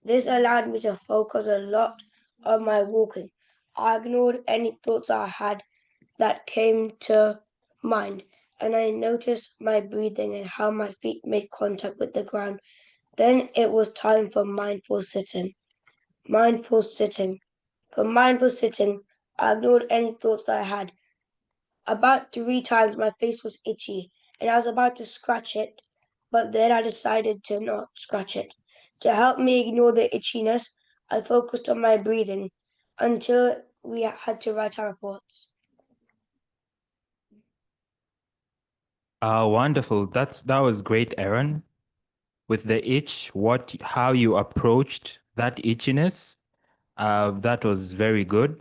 This allowed me to focus a lot on my walking. I ignored any thoughts I had that came to mind, and I noticed my breathing and how my feet made contact with the ground. Then it was time for mindful sitting. Mindful sitting. For mindful sitting, I ignored any thoughts that I had. About 3 times my face was itchy, and I was about to scratch it, but then I decided to not scratch it. To help me ignore the itchiness, I focused on my breathing until we had to write our reports. Wonderful. That was great, Aaron. With the itch, how you approached that itchiness, that was very good.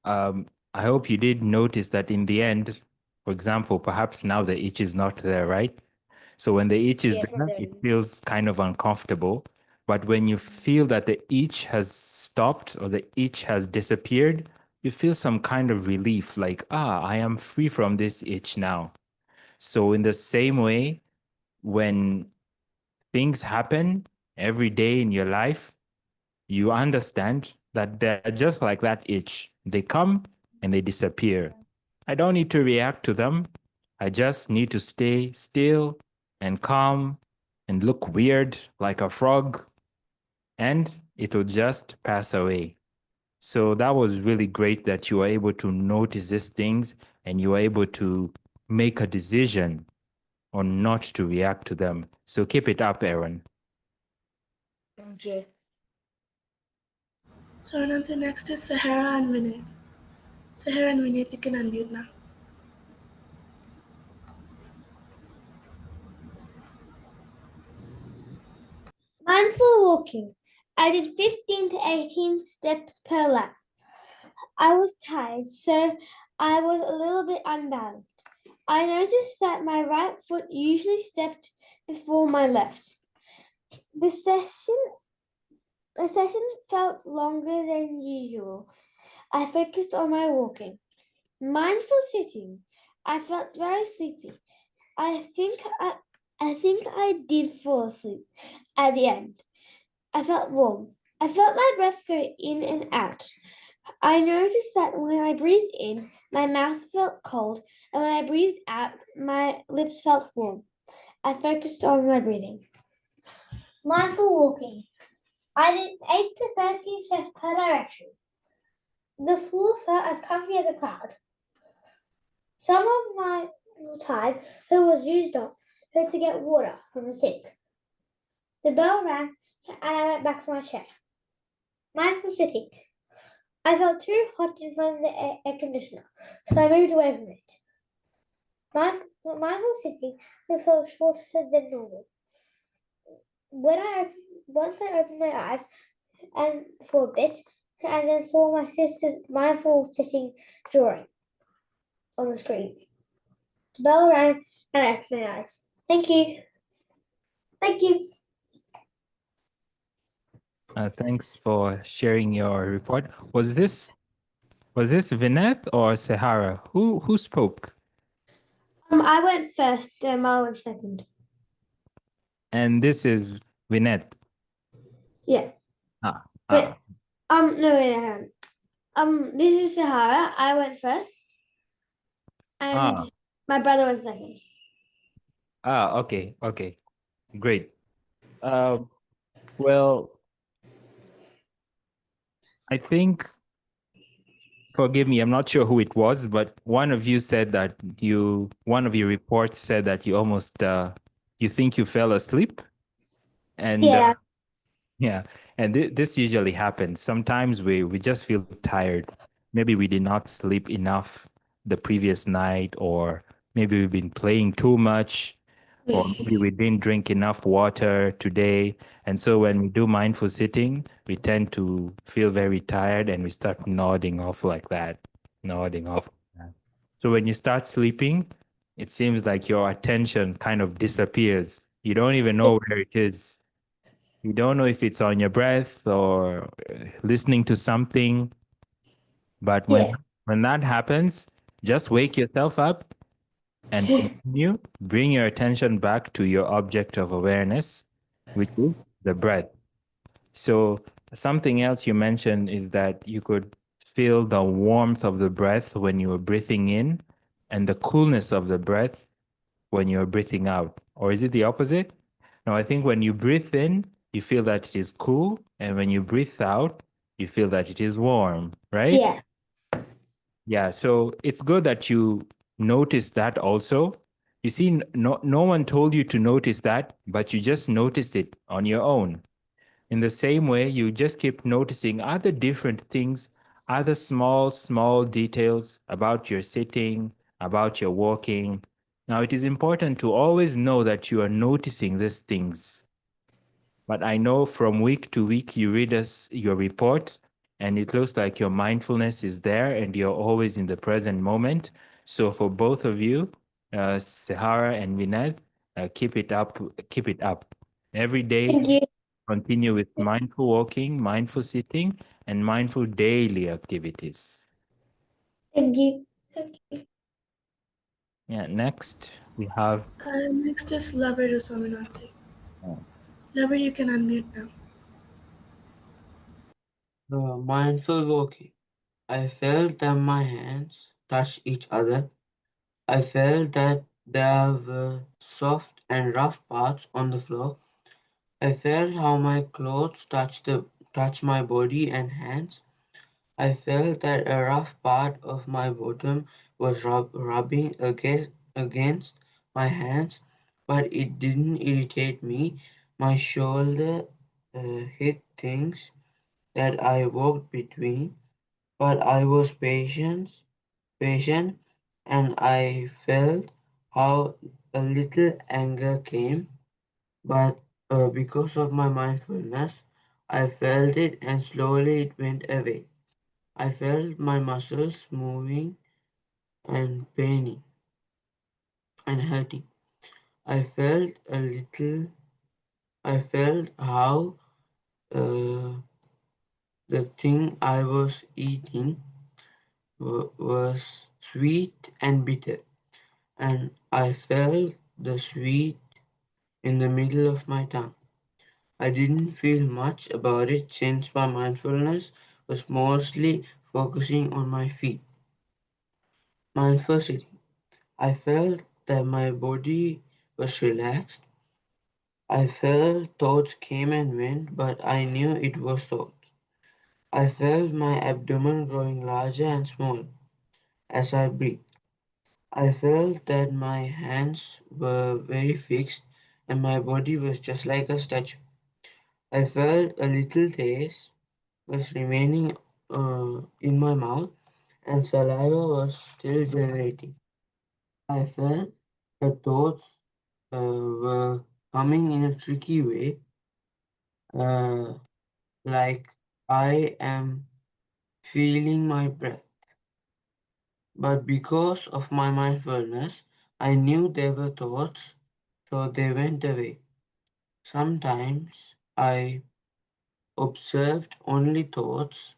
I hope you did notice that in the end, for example, perhaps now the itch is not there, right? So when the itch is Yeah, it's not there, there it anymore. feels kind of uncomfortable. But when you feel that the itch has stopped or the itch has disappeared, you feel some kind of relief, like, I am free from this itch now. So in the same way, when things happen every day in your life, you understand that they're just like that itch. They come and they disappear. I don't need to react to them. I just need to stay still and calm and look weird like a frog, and it will just pass away. So that was really great that you were able to notice these things and you were able to make a decision or not to react to them. So keep it up, Aaron. Thank you. So next is Sahara and Vinit. Sahara and Vinit, you can unmute now. Mindful walking. I did 15 to 18 steps per lap. I was tired, so I was a little bit unbalanced. I noticed that my right foot usually stepped before my left. The session felt longer than usual. I focused on my walking. Mindful sitting. I felt very sleepy. I think I did fall asleep at the end. I felt warm. I felt my breath go in and out. I noticed that when I breathed in, my mouth felt cold, and when I breathed out, my lips felt warm. I focused on my breathing. Mindful walking. I did 8 to 13 steps per direction. The floor felt as comfy as a cloud. Some of my time it was used up to get water from the sink. The bell rang and I went back to my chair. Mindful sitting. I felt too hot in front of the air conditioner, so I moved away from it. Mindful sitting felt shorter than normal. Once I opened my eyes and for a bit, and then saw my sister's mindful sitting drawing on the screen. The bell rang and I opened my eyes. Thank you. Thank you. Thanks for sharing your report. Was this Vineth or Sahara? Who spoke? I went first, Mel went second. And this is Vineth. Yeah. Ah, But no. This is Sahara. I went first, and my brother went second. Okay, great. Well, I think, forgive me, I'm not sure who it was, but one of you said that one of your reports said that you almost, you think you fell asleep. And Yeah. yeah, and this usually happens. Sometimes we just feel tired. Maybe we did not sleep enough the previous night, or maybe we've been playing too much, or maybe we didn't drink enough water today. And so when we do mindful sitting, we tend to feel very tired and we start nodding off like that, nodding off. Like that. So when you start sleeping, it seems like your attention kind of disappears. You don't even know where it is. You don't know if it's on your breath or listening to something. But when that happens, just wake yourself up and continue. Bring your attention back to your object of awareness, which is the breath. So something else you mentioned is that you could feel the warmth of the breath when you were breathing in and the coolness of the breath when you're breathing out. Or is it the opposite? No, I think when you breathe in, you feel that it is cool. And when you breathe out, you feel that it is warm, right? Yeah. Yeah. So it's good that you notice that also. You see, no one told you to notice that, but you just noticed it on your own. In the same way, you just keep noticing other different things, other small details about your sitting, about your walking. Now, it is important to always know that you are noticing these things. But I know from week to week, you read your report, and it looks like your mindfulness is there and you're always in the present moment. So for both of you, Sahara and Vinay, keep it up, keep it up. Every day, Thank you. continue with mindful walking, mindful sitting, and mindful daily activities. Thank you. Yeah, next we have. Next is Lover to Sominansi. Lover, you can unmute now. Mindful walking. I felt that my hands touched each other. I felt that there were soft and rough parts on the floor. I felt how my clothes touched my body and hands. I felt that a rough part of my bottom was rubbing against my hands, but it didn't irritate me. My shoulder hit things that I walked between, but I was patient, and I felt how a little anger came, but because of my mindfulness, I felt it and slowly it went away. I felt my muscles moving and paining and hurting. I felt a little, I felt how uh, the thing I was eating was sweet and bitter, and I felt the sweet in the middle of my tongue. I didn't feel much about it since my mindfulness was mostly focusing on my feet. Mindful sitting. I felt that my body was relaxed. I felt thoughts came and went, but I knew it was thoughts. I felt my abdomen growing larger and smaller as I breathed. I felt that my hands were very fixed and my body was just like a statue. I felt a little taste was remaining in my mouth and saliva was still generating. I felt the thoughts were coming in a tricky way, uh, like I am feeling my breath. But because of my mindfulness, I knew they were thoughts, so they went away. Sometimes I observed only thoughts,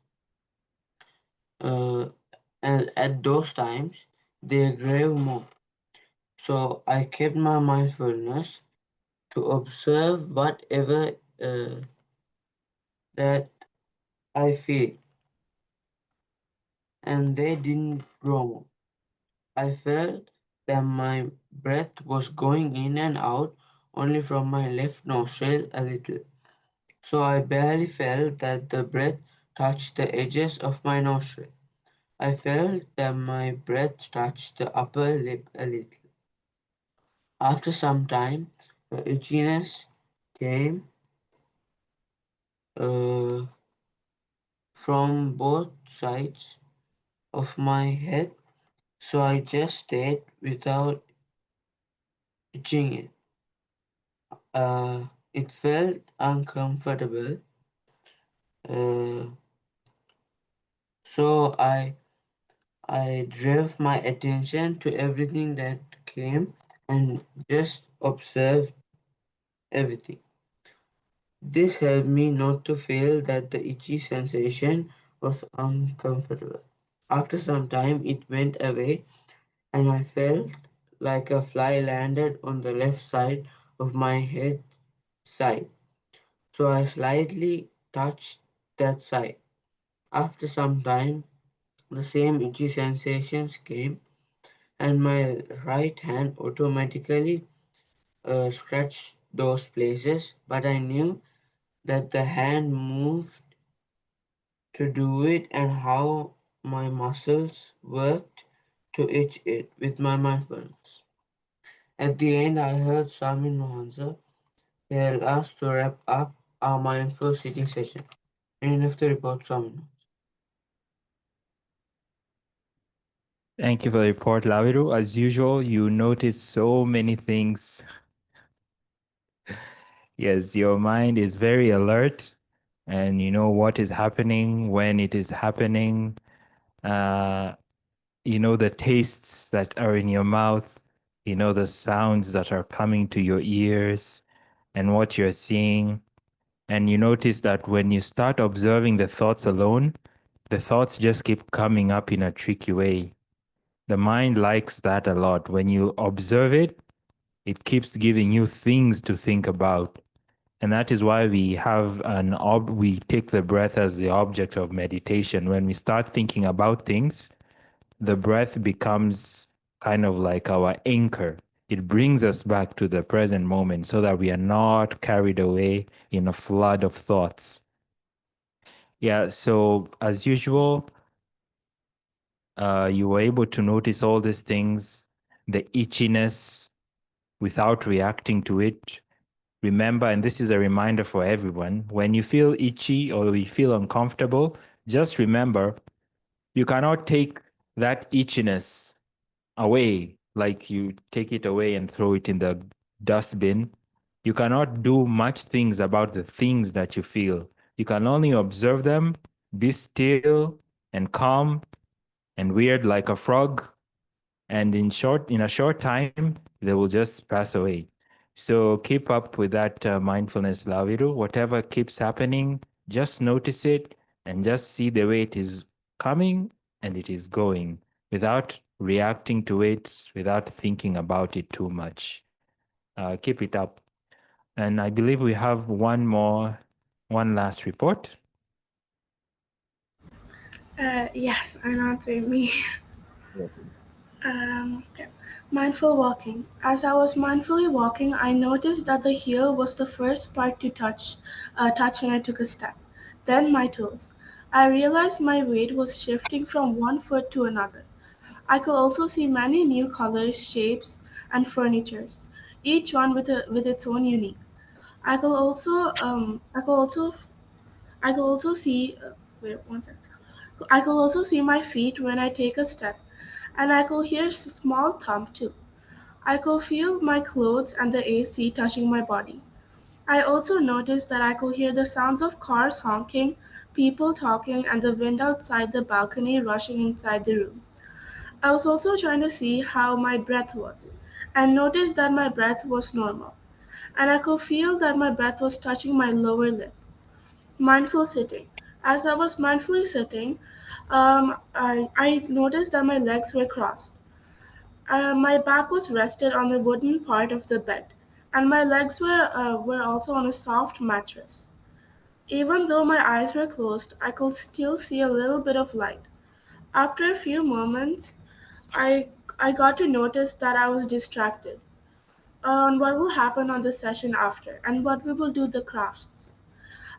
uh, and at those times they grew more. So I kept my mindfulness to observe whatever that I feel, and they didn't grow more. I felt that my breath was going in and out only from my left nostril a little, so I barely felt that the breath touched the edges of my nostril. I felt that my breath touched the upper lip a little. After some time, the itchiness came uh, from both sides of my head, so I just stayed without itching it. It felt uncomfortable, uh, so I drove my attention to everything that came and just observed everything. This helped me not to feel that the itchy sensation was uncomfortable. After some time, it went away, and I felt like a fly landed on the left side of my head side. So I slightly touched that side. After some time, the same itchy sensations came, and my right hand automatically scratched those places, but I knew that the hand moved to do it and how my muscles worked to itch it with my mindfulness. At the end, I heard Samin Mohansa tell us to wrap up our mindful sitting session. Enough to report, Samin. Thank you for the report, Laviru. As usual, you notice so many things. Yes, your mind is very alert and you know what is happening, when it is happening. Uh, you know the tastes that are in your mouth, you know the sounds that are coming to your ears and what you're seeing. And you notice that when you start observing the thoughts alone, the thoughts just keep coming up in a tricky way. The mind likes that a lot. When you observe it, it keeps giving you things to think about. And that is why we take the breath as the object of meditation. When we start thinking about things, the breath becomes kind of like our anchor. It brings us back to the present moment so that we are not carried away in a flood of thoughts. Yeah, so as usual, you were able to notice all these things, the itchiness without reacting to it. Remember, and this is a reminder for everyone, when you feel itchy or you feel uncomfortable, just remember you cannot take that itchiness away, like you take it away and throw it in the dustbin. You cannot do much things about the things that you feel. You can only observe them, be still and calm and weird like a frog. And in a short time, they will just pass away. So keep up with that mindfulness, Laviru. Whatever keeps happening, just notice it and just see the way it is coming and it is going without reacting to it, without thinking about it too much. Keep it up. And I believe we have one last report. Yes, I'm answering me. Okay. Mindful walking. As I was mindfully walking, I noticed that the heel was the first part to touch when I took a step. Then my toes. I realized my weight was shifting from one foot to another. I could also see many new colors, shapes, and furnitures, each one with its own unique. I could also I could also I could also see wait one second. I could also see my feet when I take a step, and I could hear a small thump too. I could feel my clothes and the AC touching my body. I also noticed that I could hear the sounds of cars honking, people talking, and the wind outside the balcony rushing inside the room. I was also trying to see how my breath was, and noticed that my breath was normal, and I could feel that my breath was touching my lower lip. Mindful sitting. As I was mindfully sitting, I noticed that my legs were crossed. My back was rested on the wooden part of the bed, and my legs were also on a soft mattress. Even though my eyes were closed, I could still see a little bit of light. After a few moments, I, I got to notice that I was distracted on what will happen on the session after and what we will do the crafts.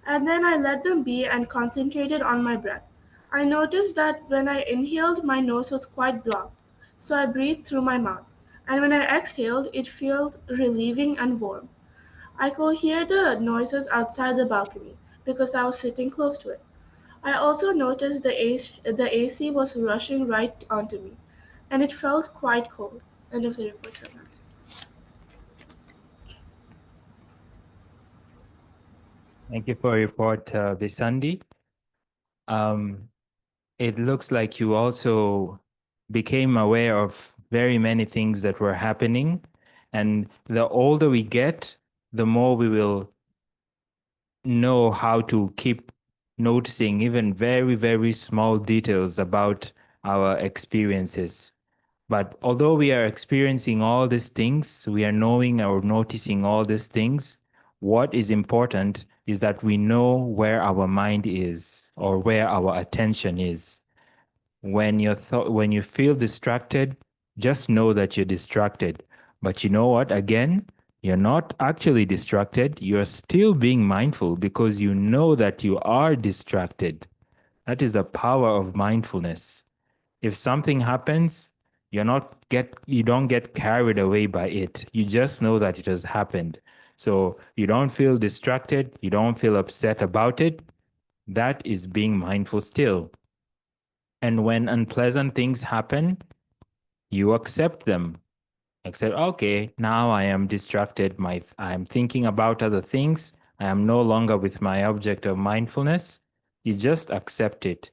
And then I let them be and concentrated on my breath. I noticed that when I inhaled, my nose was quite blocked, so I breathed through my mouth. And when I exhaled, it felt relieving and warm. I could hear the noises outside the balcony because I was sitting close to it. I also noticed the AC was rushing right onto me, and it felt quite cold. End of the report, Sir Nancy. Thank you for your report, Visandi. It looks like you also became aware of very many things that were happening. And the older we get, the more we will know how to keep noticing even very, very small details about our experiences. But although we are experiencing all these things, we are knowing or noticing all these things, what is important is that we know where our mind is or where our attention is. When you feel distracted, just know that you're distracted. But you know what? Again, you're not actually distracted. You're still being mindful because you know that you are distracted. That is the power of mindfulness. If something happens, you don't get carried away by it. You just know that it has happened. So you don't feel distracted, you don't feel upset about it. That is being mindful still. And when unpleasant things happen, you accept them. Accept, okay, now I am distracted. I am thinking about other things. I am no longer with my object of mindfulness. You just accept it.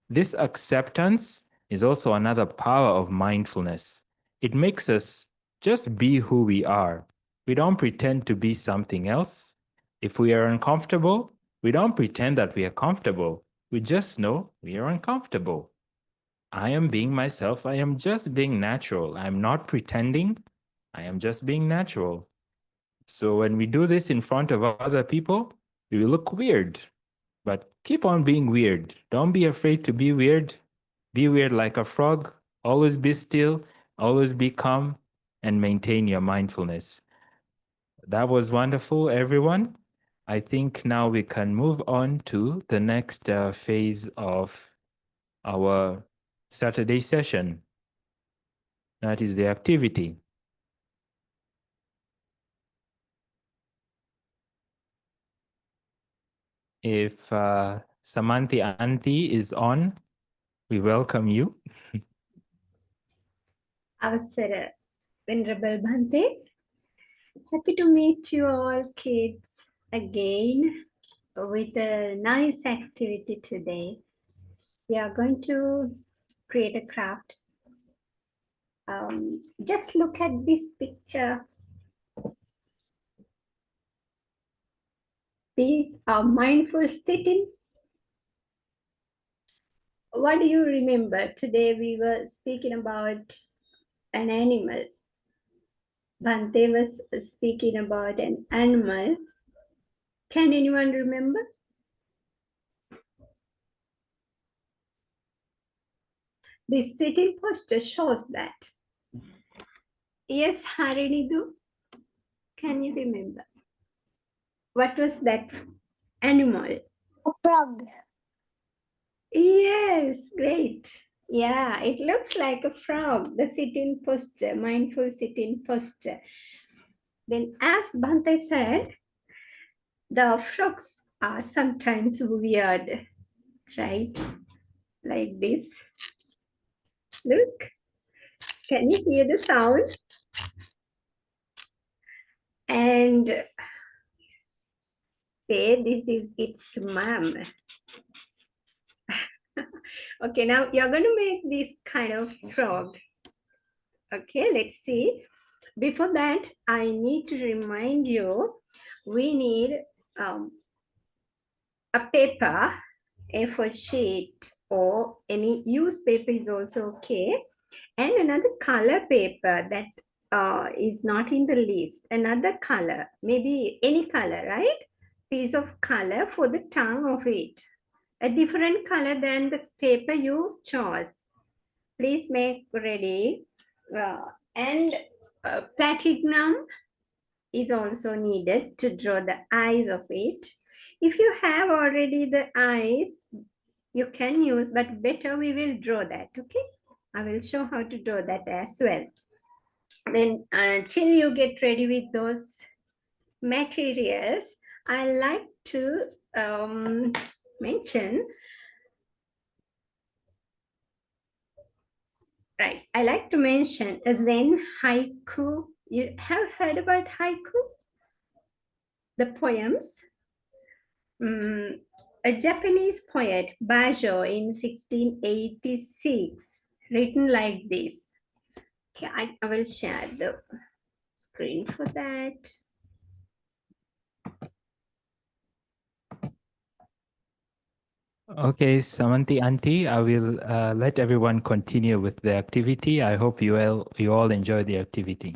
This acceptance is also another power of mindfulness. It makes us just be who we are. We don't pretend to be something else. If we are uncomfortable, we don't pretend that we are comfortable. We just know we are uncomfortable. I am being myself. I am just being natural. I'm not pretending. I am just being natural. So when we do this in front of other people, we will look weird. But keep on being weird. Don't be afraid to be weird. Be weird like a frog. Always be still. Always be calm and maintain your mindfulness. That was wonderful, everyone. I think now we can move on to the next phase of our Saturday session. That is the activity. If Samanthi Auntie is on, we welcome you. Avasara, Venerable Bhante. Happy to meet you all kids again with a nice activity today. We are going to create a craft. Just look at this picture. These are mindful sitting. What do you remember? Today we were speaking about an animal. Bhante was speaking about an animal. Can anyone remember? This sitting posture shows that. Yes, Harinidu, can you remember? What was that animal? A frog. Yes, great. Yeah, it looks like a frog, the sitting posture, mindful sitting posture. Then, as Bhante said, the frogs are sometimes weird, right? Like this. Look, can you hear the sound? And say this is its mom. Okay, now you're going to make this kind of frog. Okay, let's see. Before that, I need to remind you, we need a paper, A4 sheet, or any used paper is also okay. And another color paper that is not in the list. Another color, maybe any color, right? Piece of color for the tongue of it. A different color than the paper you chose. Please make ready. And platinum is also needed to draw the eyes of it. If you have already the eyes, you can use, but better we will draw that, okay? I will show how to draw that as well. Then until you get ready with those materials, I like to mention, right, I like to mention a Zen haiku. You have heard about haiku? The poems? A Japanese poet, Bajo, in 1686, written like this. Okay, I will share the screen for that. Okay, Samanti Auntie, I will let everyone continue with the activity. I hope you all enjoy the activity.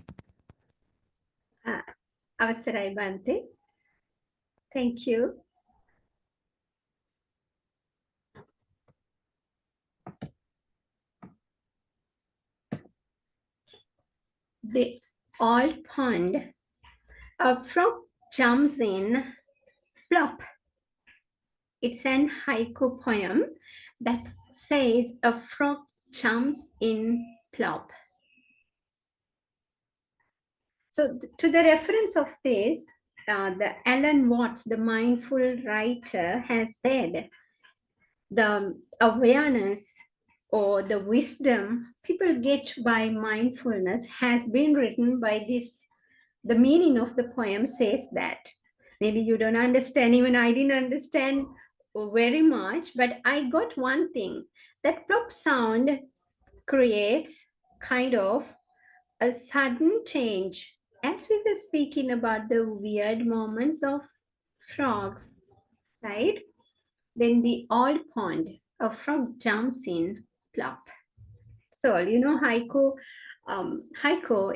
Avasarai Bante. Thank you. The old pond, a frog jumps in, plop. It's an haiku poem that says a frog jumps in, plop. So to the reference of this, the Alan Watts, the mindful writer, has said the awareness or the wisdom people get by mindfulness has been written by this. The meaning of the poem says that. Maybe you don't understand, even I didn't understand very much, but I got one thing. That plop sound creates kind of a sudden change. As we were speaking about the weird moments of frogs, right? Then the old pond, a frog jumps in, plop. So, you know, haiku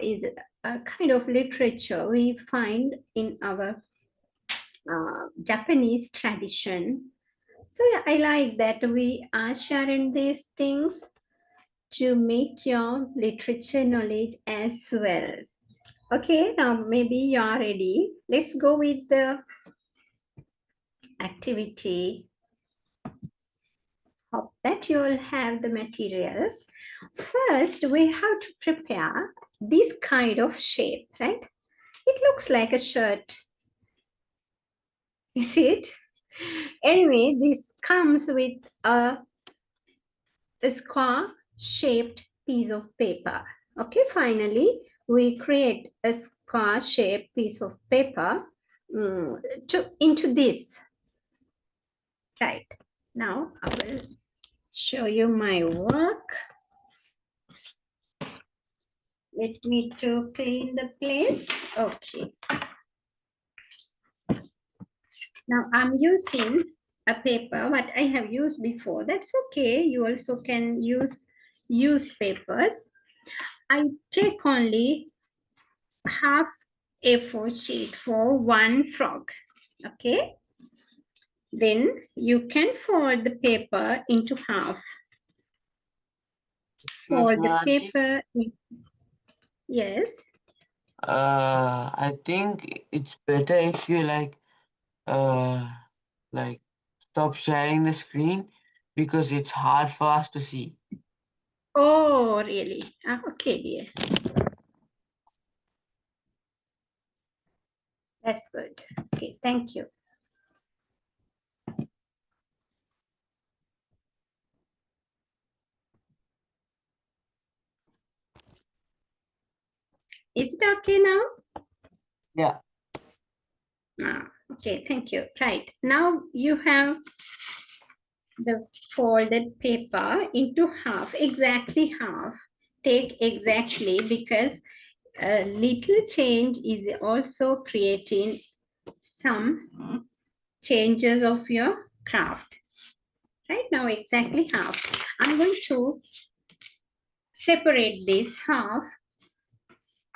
is a kind of literature we find in our Japanese tradition. So yeah, I like that we are sharing these things to make your literature knowledge as well. Okay, now maybe you are ready. Let's go with the activity. Hope that you will have the materials. First, we have to prepare this kind of shape, right? It looks like a shirt. You see it? Anyway, this comes with a square shaped piece of paper. Okay, finally, we create a square shaped piece of paper into this. Right, now I will show you my work. Let me to clean the place. Okay. Now I'm using a paper what I have used before. That's okay. You also can use used papers. I take only half A4 sheet for one frog. Okay. Then you can fold the paper into half. Fold the paper. Yes. I think it's better if you like stop sharing the screen because it's hard for us to see. Oh, really? Okay, dear. That's good. Okay, thank you. Is it okay now? Yeah. Okay, thank you. Right. Now you have the folded paper into half, exactly half. Take exactly, because a little change is also creating some changes of your craft. Right now, exactly half. I'm going to separate this half,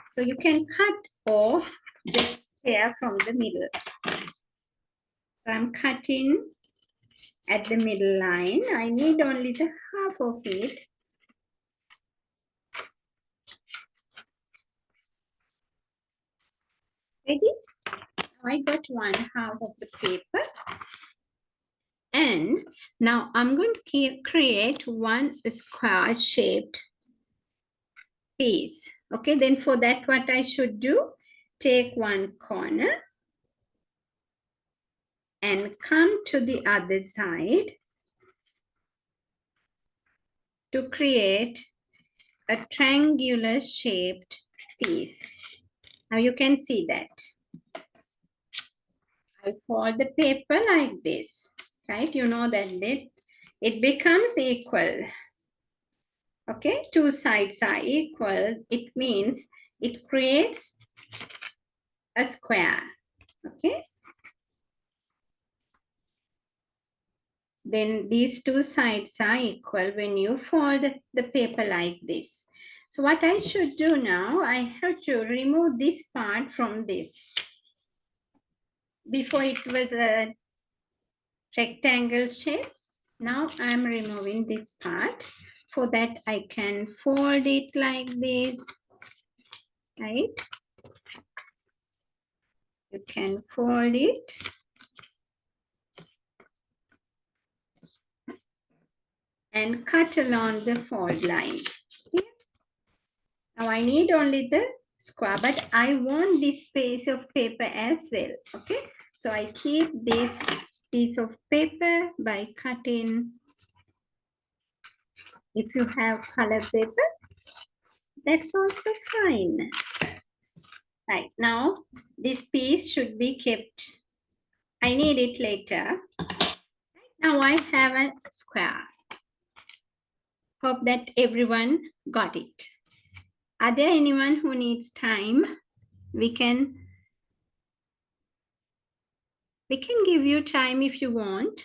so you can cut or just tear from the middle. So I'm cutting at the middle line. I need only the half of it. Ready? I got one half of the paper. And now I'm going to create one square shaped piece. Okay, then for that, what I should do, take one corner and come to the other side to create a triangular shaped piece. Now you can see that. I fold the paper like this, right? You know that it becomes equal. Okay, two sides are equal. It means it creates a square. Okay, then these two sides are equal when you fold the paper like this. So what I should do now, I have to remove this part from this. Before it was a rectangle shape. Now I'm removing this part. For that I can fold it like this, right? You can fold it. And cut along the fold line. Okay. Now I need only the square, but I want this piece of paper as well. Okay, so I keep this piece of paper by cutting. If you have color paper, that's also fine. Right, now this piece should be kept. I need it later. Now I have a square. Hope that everyone got it. Are there anyone who needs time? We can give you time if you want.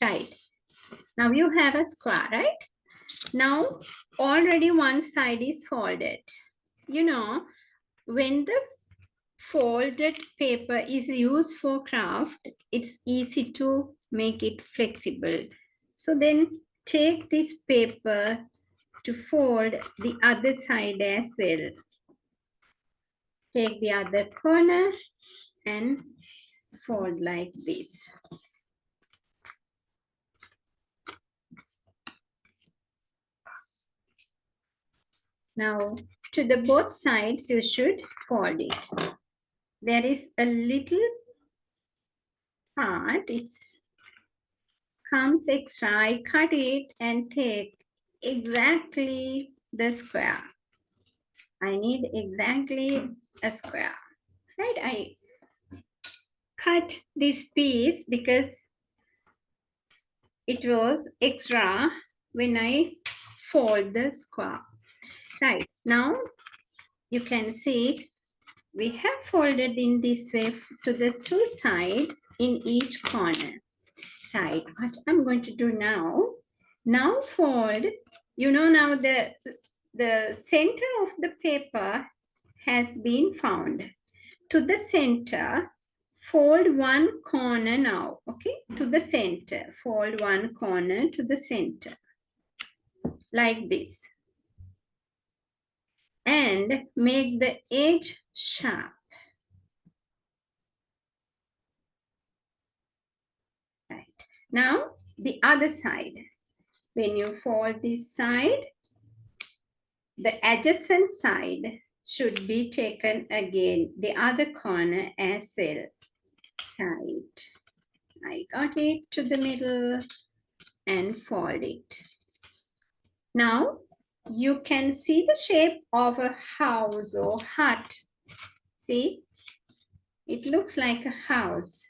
Right. Now you have a square, right? Now already one side is folded. You know, when the folded paper is used for craft, it's easy to make it flexible. So then take this paper to fold the other side as well. Take the other corner and fold like this. Now, to the both sides, you should fold it. There is a little part, it comes extra. I cut it and take exactly the square. I need exactly a square, right? I cut this piece because it was extra when I fold the square. Right, now you can see we have folded in this way to the two sides in each corner. Right, what I'm going to do now fold, you know, now the center of the paper has been found. To the center, fold one corner now, okay? To the center, fold one corner to the center, like this. And make the edge sharp. Right. Now, the other side. When you fold this side, the adjacent side should be taken again, the other corner as well. Right. I got it to the middle and fold it. Now you can see the shape of a house or hut. See, it looks like a house,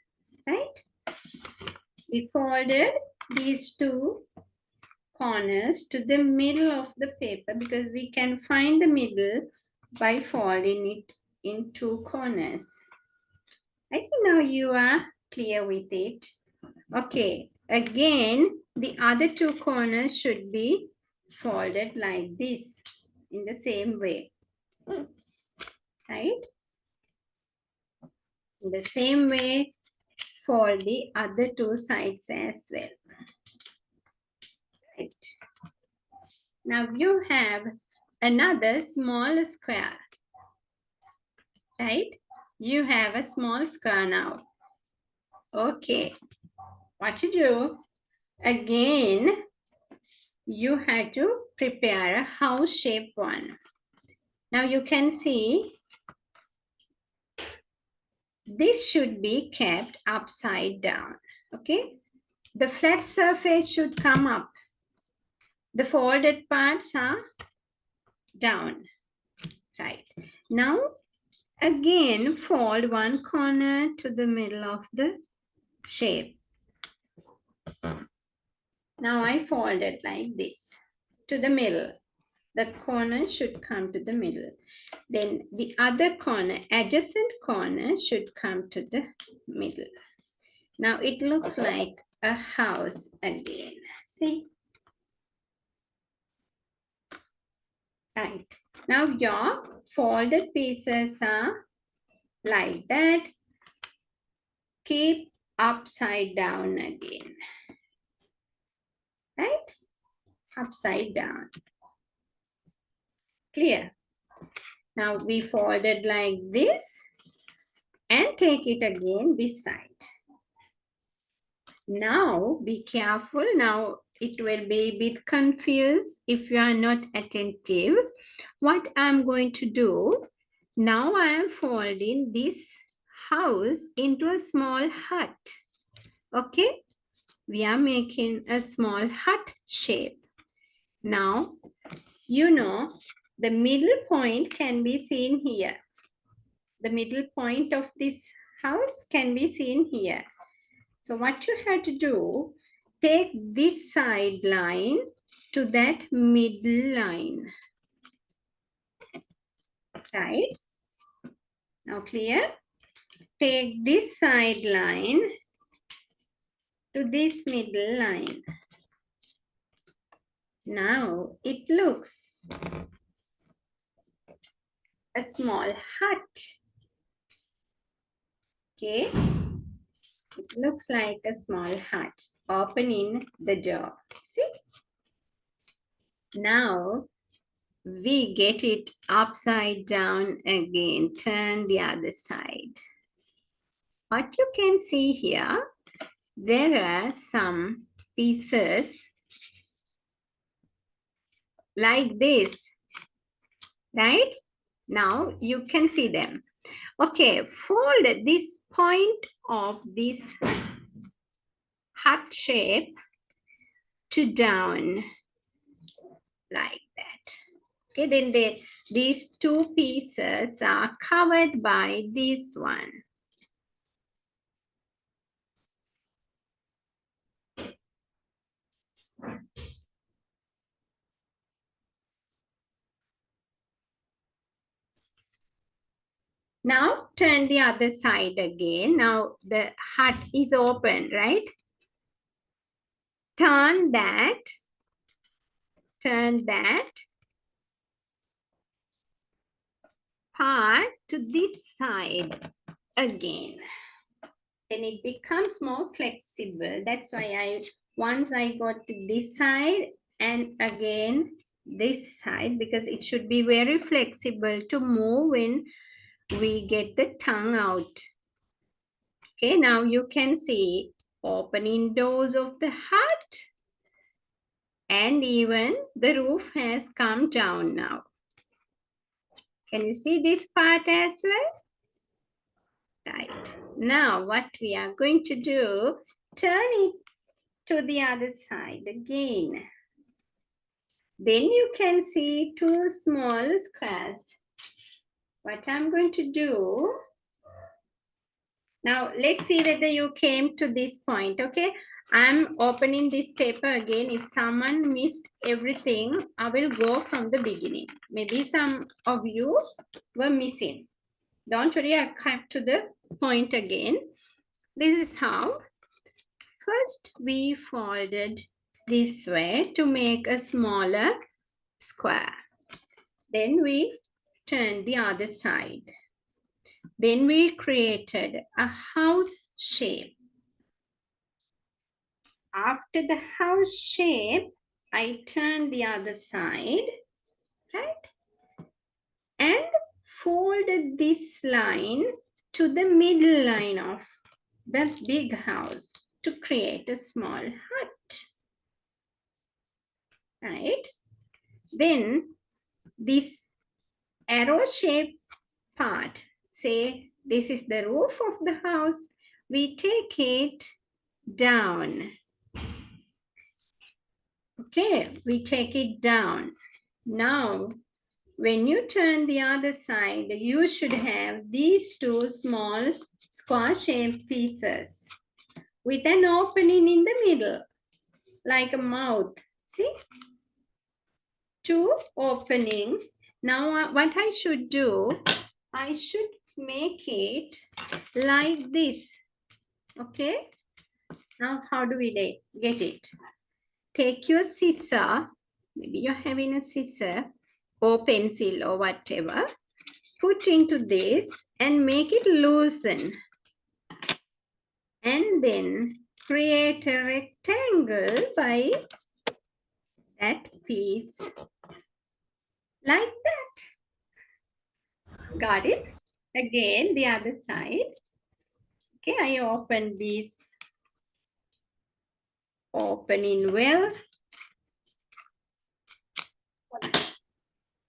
right? We folded these two corners to the middle of the paper because we can find the middle by folding it in two corners. I think now you are clear with it. Okay, again, the other two corners should be folded like this in the same way, right? In the same way, fold the other two sides as well. Right. Now you have another small square, right? You have a small square now. Okay, what to do? Again, you had to prepare a house shape one. Now you can see this should be kept upside down, okay? The flat surface should come up. The folded parts are down, right? Now, again, fold one corner to the middle of the shape. Now I fold it like this, to the middle. The corner should come to the middle. Then the other corner, adjacent corner should come to the middle. Now it looks like a house again. See? Right. Now your folded pieces are like that. Keep upside down again. Right? Upside down. Clear? Now we fold it like this and take it again this side. Now be careful. Now it will be a bit confused if you are not attentive. What I'm going to do, now I am folding this house into a small hut. Okay? We are making a small hut shape. Now, you know, the middle point can be seen here. The middle point of this house can be seen here. So what you have to do, take this side line to that middle line. Right? Now clear? Take this side line to this middle line. Now it looks a small hut. Okay? It looks like a small hut. Opening the door. See? Now we get it upside down again. Turn the other side. What you can see here, there are some pieces like this, right? Now you can see them. Okay, fold this point of this heart shape to down like that. Okay, then these two pieces are covered by this one. Now turn the other side again. Now the hut is open, right? Turn that part to this side again. Then it becomes more flexible. That's why once I got to this side and again this side, because it should be very flexible to move when we get the tongue out. Okay, now you can see opening doors of the hut, and even the roof has come down now. Can you see this part as well? Right. Now what we are going to do, turn it to the other side again. Then you can see two small squares. What I'm going to do, now let's see whether you came to this point, okay? I'm opening this paper again. If someone missed everything, I will go from the beginning. Maybe some of you were missing. Don't worry, I'll come to the point again. This is how. First, we folded this way to make a smaller square. Then we turned the other side. Then we created a house shape. After the house shape, I turned the other side, right? And folded this line to the middle line of the big house to create a small hut, right? Then this arrow shaped part, say this is the roof of the house, we take it down. Okay, we take it down. Now, when you turn the other side, you should have these two small square-shaped pieces with an opening in the middle, like a mouth. See? Two openings. Now, what I should do, I should make it like this. Okay? Now, how do we get it? Take your scissor, maybe you're having a scissor or pencil or whatever, put into this and make it loosen. And then create a rectangle by that piece, like that. Got it? Again, the other side. Okay, I open this opening well.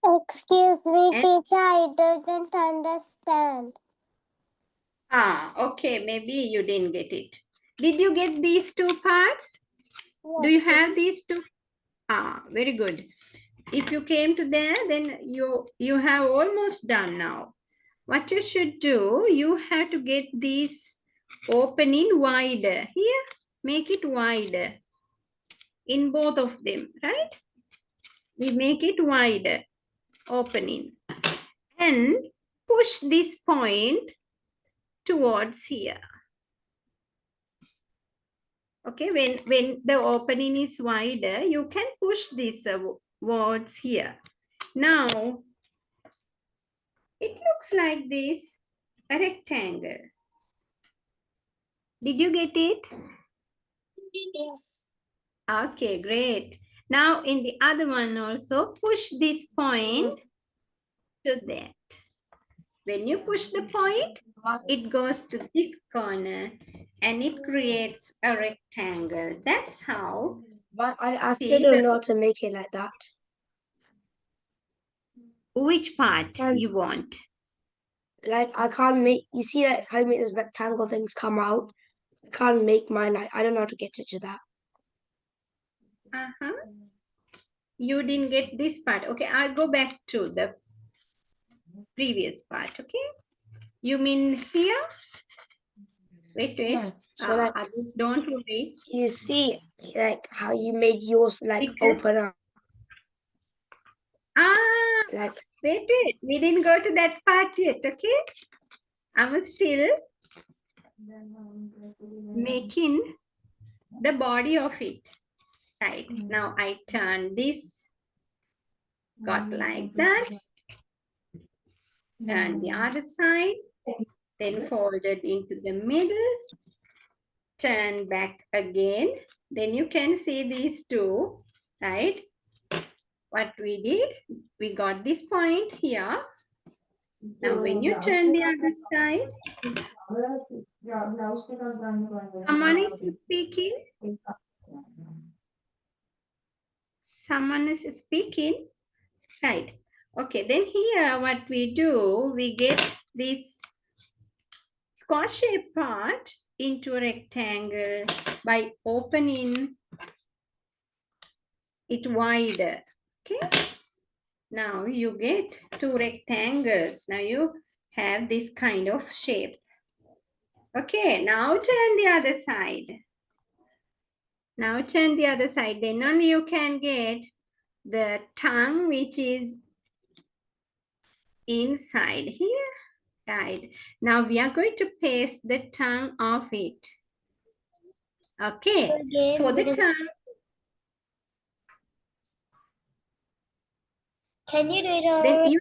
Excuse me, teacher, I didn't understand. Okay, maybe you didn't get it. Did you get these two parts? Yes. Do you have these two? Very good. If you came to there, then you have almost done now. What you should do, you have to get this opening wider. Here, make it wider in both of them, right? We make it wider, opening. And push this point towards here. Okay, when the opening is wider, you can push this towards here. Now, it looks like this, a rectangle. Did you get it? Yes. Okay, great. Now, in the other one also, push this point to that. When you push the point, it goes to this corner and it creates a rectangle. That's how. But I still don't know how to make it like that. Which part you want? Like I can't make, you see like how you make those rectangle things come out? I can't make mine. I don't know how to get it to that. You didn't get this part. Okay, I'll go back to the previous part, okay? You mean here? Wait. Yeah. So like, others don't worry. you see like how you made yours like open up. Like, wait. We didn't go to that part yet, okay? I'm still making the body of it. Right, now I turn this, got like that. Turn the other side, then fold it into the middle, turn back again. Then you can see these two, right? What we did, we got this point here. Now when you turn the other side, someone is speaking. Someone is speaking. Right. Okay, then here what we do, we get this square shaped part into a rectangle by opening it wider. Okay, now you get two rectangles. Now you have this kind of shape. Okay, now turn the other side. Now turn the other side. Then only you can get the tongue which is inside here. Right. Now we are going to paste the tongue of it. Okay. Again, For the because tongue, can you do it then all? you,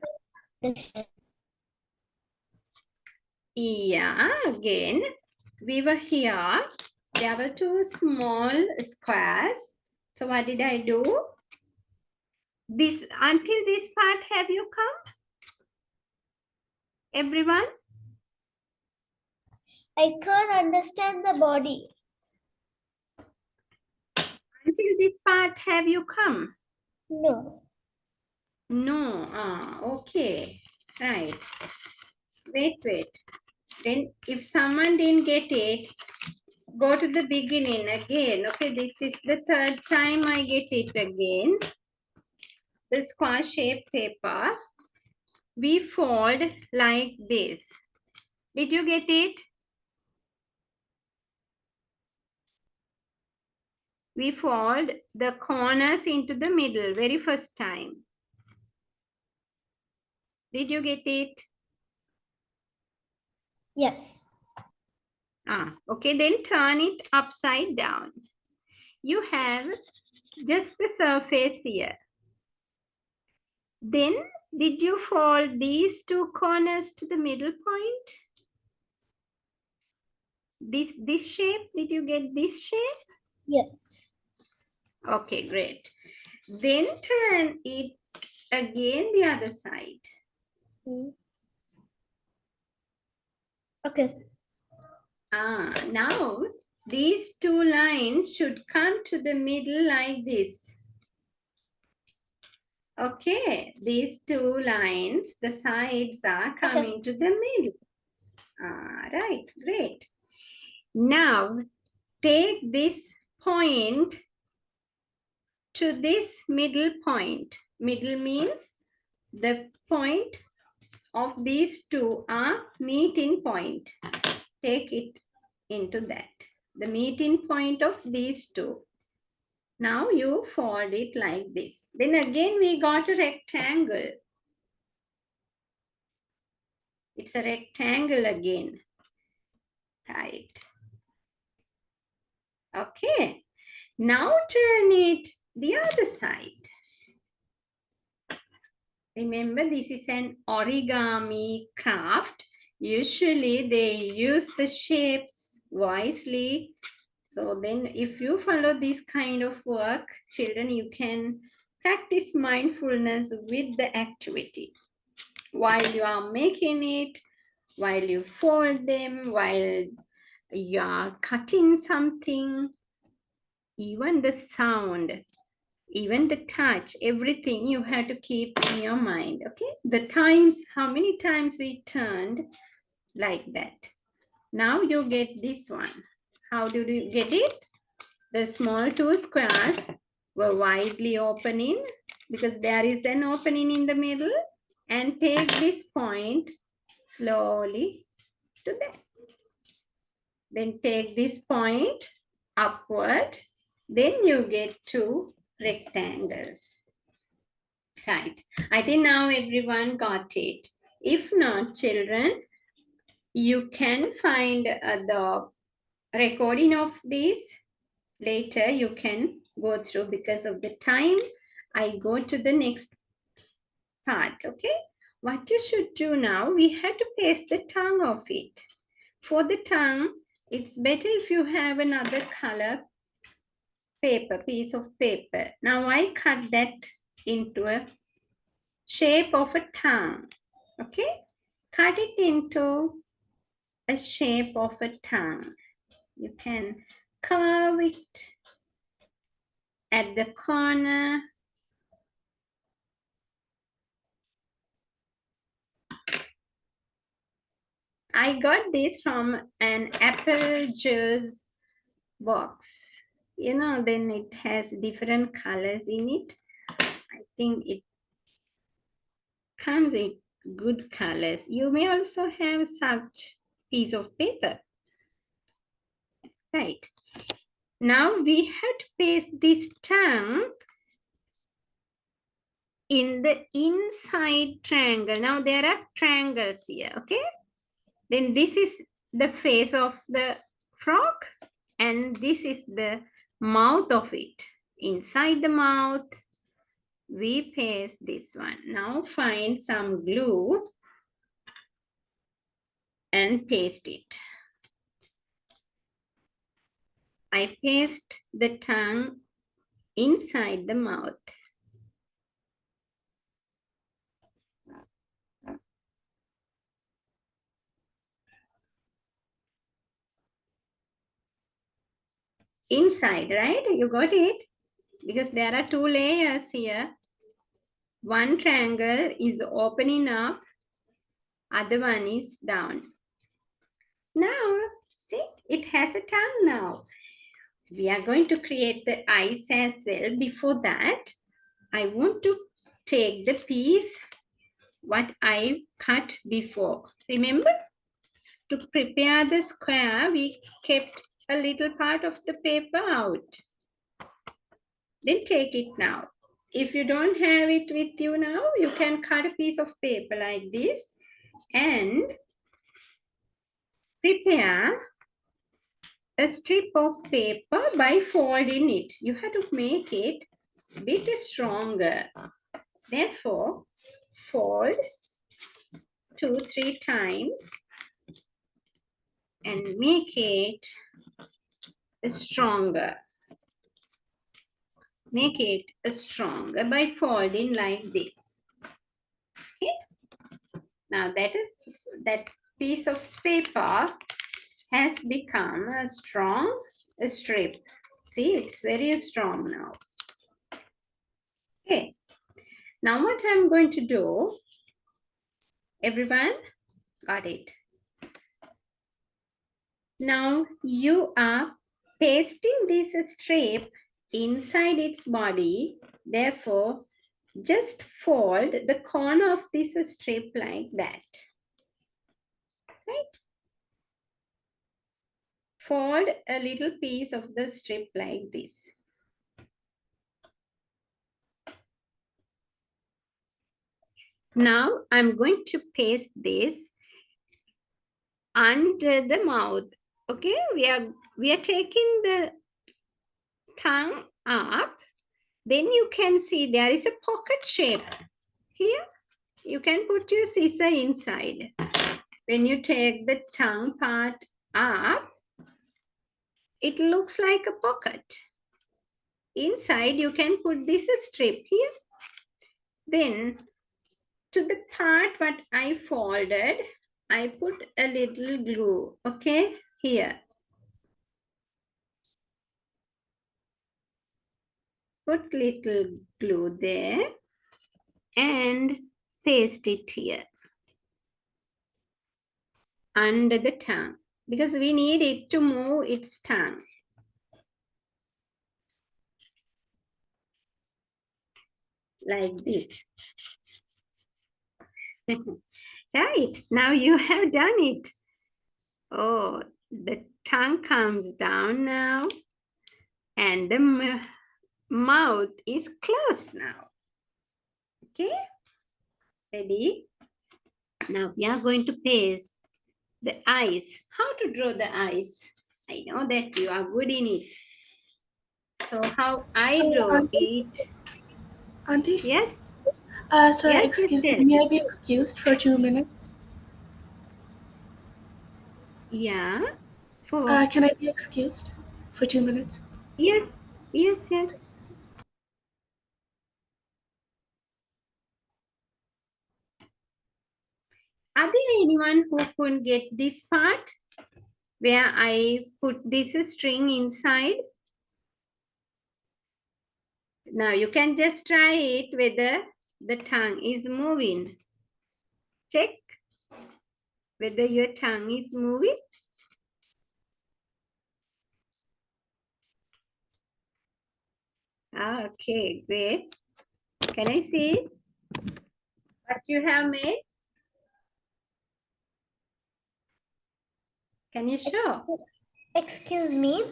yeah, again, we were here. There were two small squares. So what did I do? This, until this part, have you come? Everyone? I can't understand the body. Until this part, have you come? No. No. Ah, okay. Right. Wait. Then if someone didn't get it, go to the beginning again. Okay, this is the third time I get it again. The square shaped paper. We fold like this. Did you get it? We fold the corners into the middle very first time. Did you get it? Yes. Okay, then turn it upside down. You have just the surface here. Then, did you fold these two corners to the middle point? This shape, did you get this shape? Yes. Okay, great. Then turn it again the other side. Okay. Now these two lines should come to the middle like this. Okay, these two lines, the sides are coming to the middle. Right, great. Now take this point to this middle point. Middle means the point of these two are meeting point. Take it into that. The meeting point of these two. Now you fold it like this. Then again we got a rectangle. It's a rectangle again. Right. Okay. Now turn it the other side. Remember, this is an origami craft. Usually they use the shapes wisely. So then if you follow this kind of work, children, you can practice mindfulness with the activity. While you are making it, while you fold them, while you are cutting something, even the sound, even the touch, everything you have to keep in your mind, okay? The times, how many times we turned like that. Now you get this one. How do you get it? The small two squares were widely opening because there is an opening in the middle, and take this point slowly to that. Then take this point upward. Then you get two rectangles. Right. I think now everyone got it. If not, children, you can find the recording of this later. You can go through because of the time. I go to the next part, okay? What you should do now, we have to paste the tongue of it. For the tongue, it's better if you have another color paper, piece of paper. Now I cut that into a shape of a tongue, okay? Cut it into a shape of a tongue. You can curve it at the corner. I got this from an apple juice box. You know, then it has different colors in it. I think it comes in good colors. You may also have such piece of paper. Right. Now we have to paste this tongue in the inside triangle. Now there are triangles here, okay? Then this is the face of the frog and this is the mouth of it. Inside the mouth, we paste this one. Now find some glue and paste it. I paste the tongue inside the mouth. Inside, right? You got it? Because there are two layers here. One triangle is opening up, other one is down. Now, see, it has a tongue now. We are going to create the eyes as well. Before that, I want to take the piece what I cut before. Remember, to prepare the square, we kept a little part of the paper out. Then take it now. If you don't have it with you now, you can cut a piece of paper like this and prepare a strip of paper by folding it. You have to make it a bit stronger. Therefore, fold 2-3 times and make it stronger. Make it stronger by folding like this. Okay? Now that piece of paper has become a strong strip. See, it's very strong now. Okay. Now what I'm going to do, everyone got it? Now you are pasting this strip inside its body. Therefore, just fold the corner of this strip like that. Right? Fold a little piece of the strip like this. Now I'm going to paste this under the mouth. Okay, we are taking the tongue up. Then you can see there is a pocket shape. Here, you can put your scissor inside. When you take the tongue part up, it looks like a pocket. Inside, you can put this strip here. Then, to the part what I folded, I put a little glue, okay, here. Put little glue there and paste it here under the tongue because we need it to move its tongue. Like this. Right, now you have done it. Oh, the tongue comes down now and the mouth is closed now. Okay, ready? Now we are going to paste the eyes. How to draw the eyes? I know that you are good in it. So how I draw it? Auntie? Yes? Sir, Yes, yes, excuse me. yes. May I be excused for 2 minutes? Yeah. For Can I be excused for 2 minutes? yes, yes, yes. Are there anyone who couldn't get this part where I put this string inside? Now you can just try it whether the tongue is moving. Check whether your tongue is moving. Okay, great. Can I see what you have made? Can you show? Excuse me.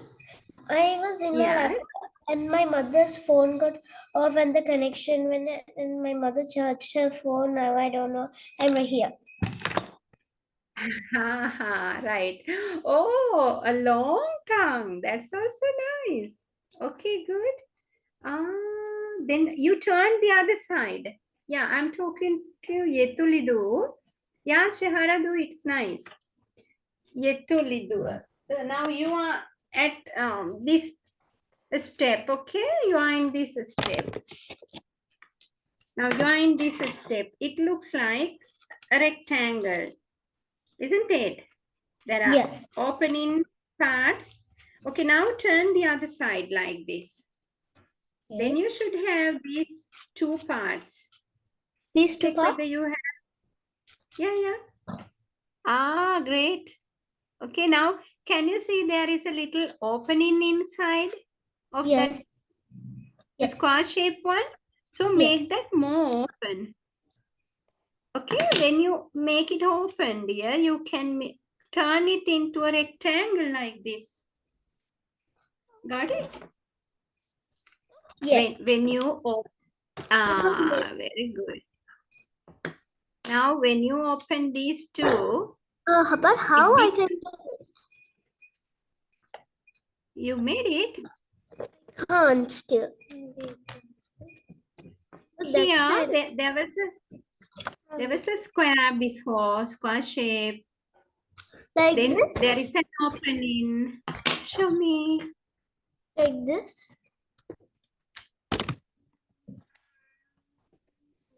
I was in my Yes. laptop and my mother's phone got off and the connection and my mother charged her phone. Now I don't know. I'm right here. Right. Oh, a long tongue. That's also nice. Okay, good. Then you turn the other side. Yeah, I'm talking to Yetulidu. Yeah, Shaharadu, it's nice. Yetulidu. So now you are at this step, okay? You are in this step. Now you are in this step. It looks like a rectangle, isn't it? There are Yes. opening parts. Okay, now turn the other side like this. Okay. Then you should have these two parts. These two Check whether parts? you have. Yeah. Ah, great. Okay, now can you see there is a little opening inside of that Yes. Yes. square shape one? So Yes. make that more open. Okay, when you make it open, dear, you can turn it into a rectangle like this. Got it? Yes. When you open, very good. Now when you open these two, But how I can you made it. can't still. But that Here, side. there was a square before, square shape. Like Then this? there is an opening. Show me. Like this?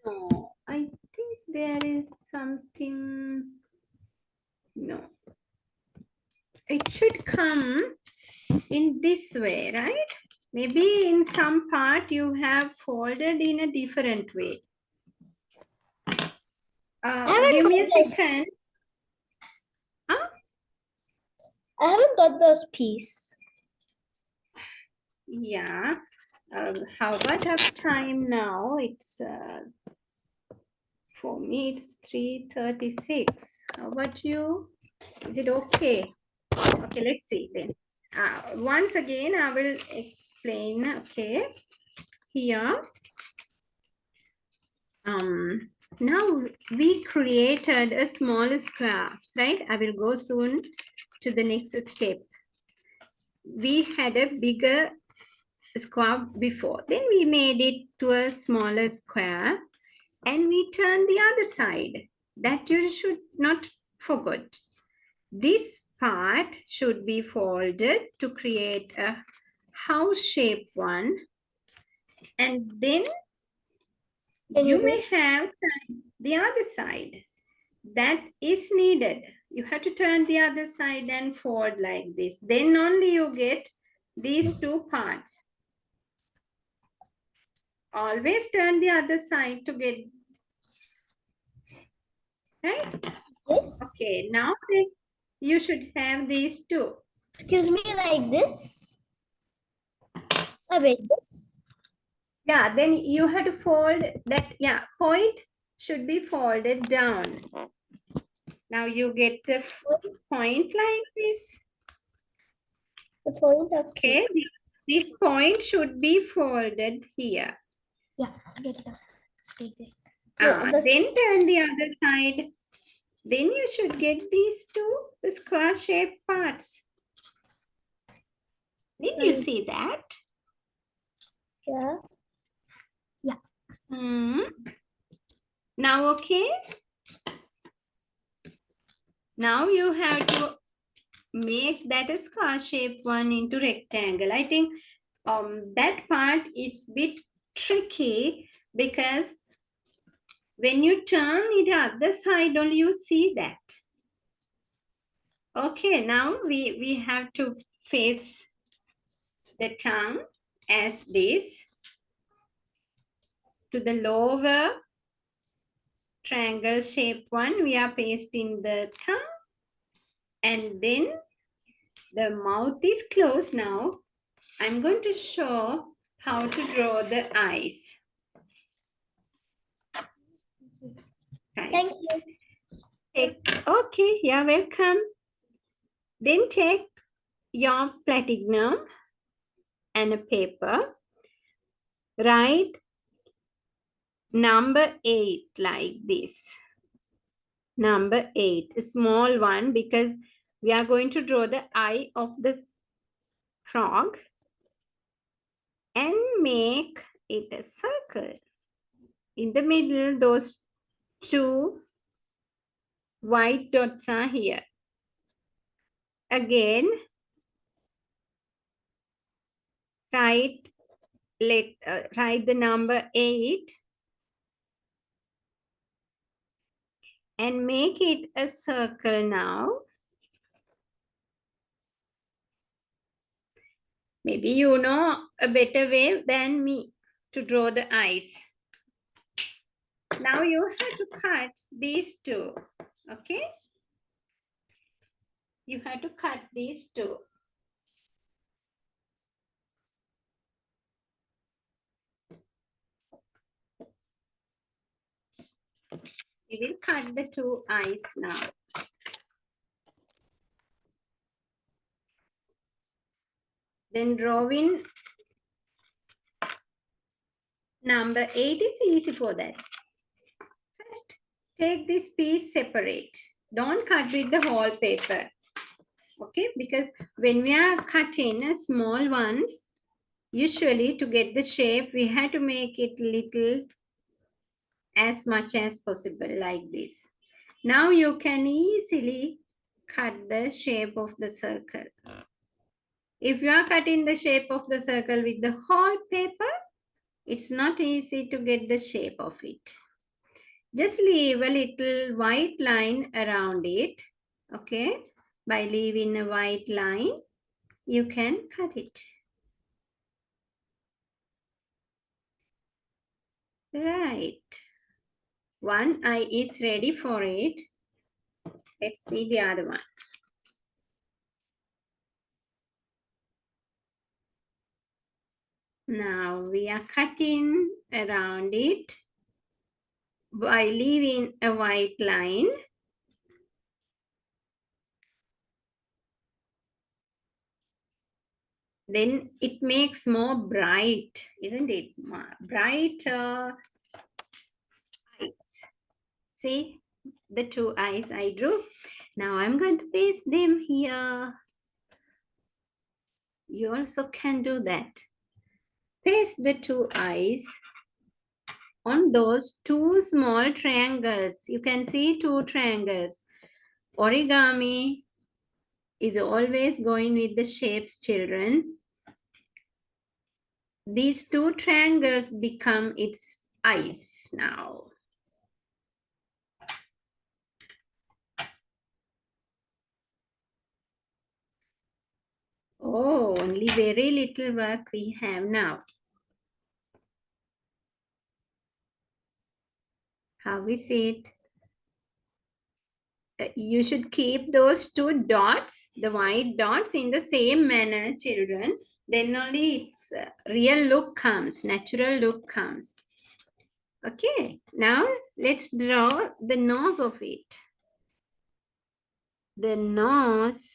No, I think there is something. No. It should come in this way, right? Maybe in some part you have folded in a different way. Give me a second. Huh? I haven't got those pieces. Yeah. How about of time now? It's for me it's 3:36. How about you? Is it okay? Okay, let's see then. Once again, I will explain. Okay, here. Now we created a small square, right? I will go soon to the next step. We had a bigger square before. Then we made it to a smaller square and we turned the other side. That you should not forget. This part should be folded to create a house-shaped one. And then you may have the other side. That is needed. You have to turn the other side and fold like this. Then only you get these two parts. Always turn the other side to get, right? This? Okay, now you should have these two. Excuse me, like this? Wait, this? Yeah, then you have to fold that, yeah, point should be folded down. Now you get the point like this. The point, okay. Okay, this point should be folded here. Yeah, get it up. Take this. Then turn the other side. Then you should get these two square shaped parts. Did you see that? Yeah. Yeah. Now, okay. Now you have to make that square shaped one into rectangle. I think that part is a bit tricky because when you turn it other side only you see that. Okay, now we have to face the tongue as this to the lower triangle shape one, we are pasting the tongue, and then the mouth is closed now. I'm going to show how to draw the eyes. Thank you. Okay, you're welcome. Then take your platinum and a paper. Write number 8 like this. Number 8, a small one, because we are going to draw the eye of the frog and make it a circle. In the middle, those two white dots are here. Again, write the number 8 and make it a circle now. Maybe you know a better way than me to draw the eyes. Now you have to cut these two, okay? You have to cut these two. We will cut the two eyes now. Then drawing number 8 is easy for that. First, take this piece separate. Don't cut with the whole paper. Okay, because when we are cutting small ones, usually to get the shape, we have to make it little as much as possible like this. Now you can easily cut the shape of the circle. If you are cutting the shape of the circle with the whole paper, it's not easy to get the shape of it. Just leave a little white line around it, okay? By leaving a white line, you can cut it. Right. One eye is ready for it. Let's see the other one. Now we are cutting around it by leaving a white line. Then it makes more bright, isn't it? Brighter eyes. See the two eyes I drew. Now I'm going to paste them here. You also can do that. Paste the two eyes on those two small triangles. You can see two triangles. Origami is always going with the shapes, children. These two triangles become its eyes now. Oh, only very little work we have now. How is it? You should keep those two dots, the white dots, in the same manner, children. Then only its real look comes, natural look comes. Okay, now let's draw the nose of it. The nose,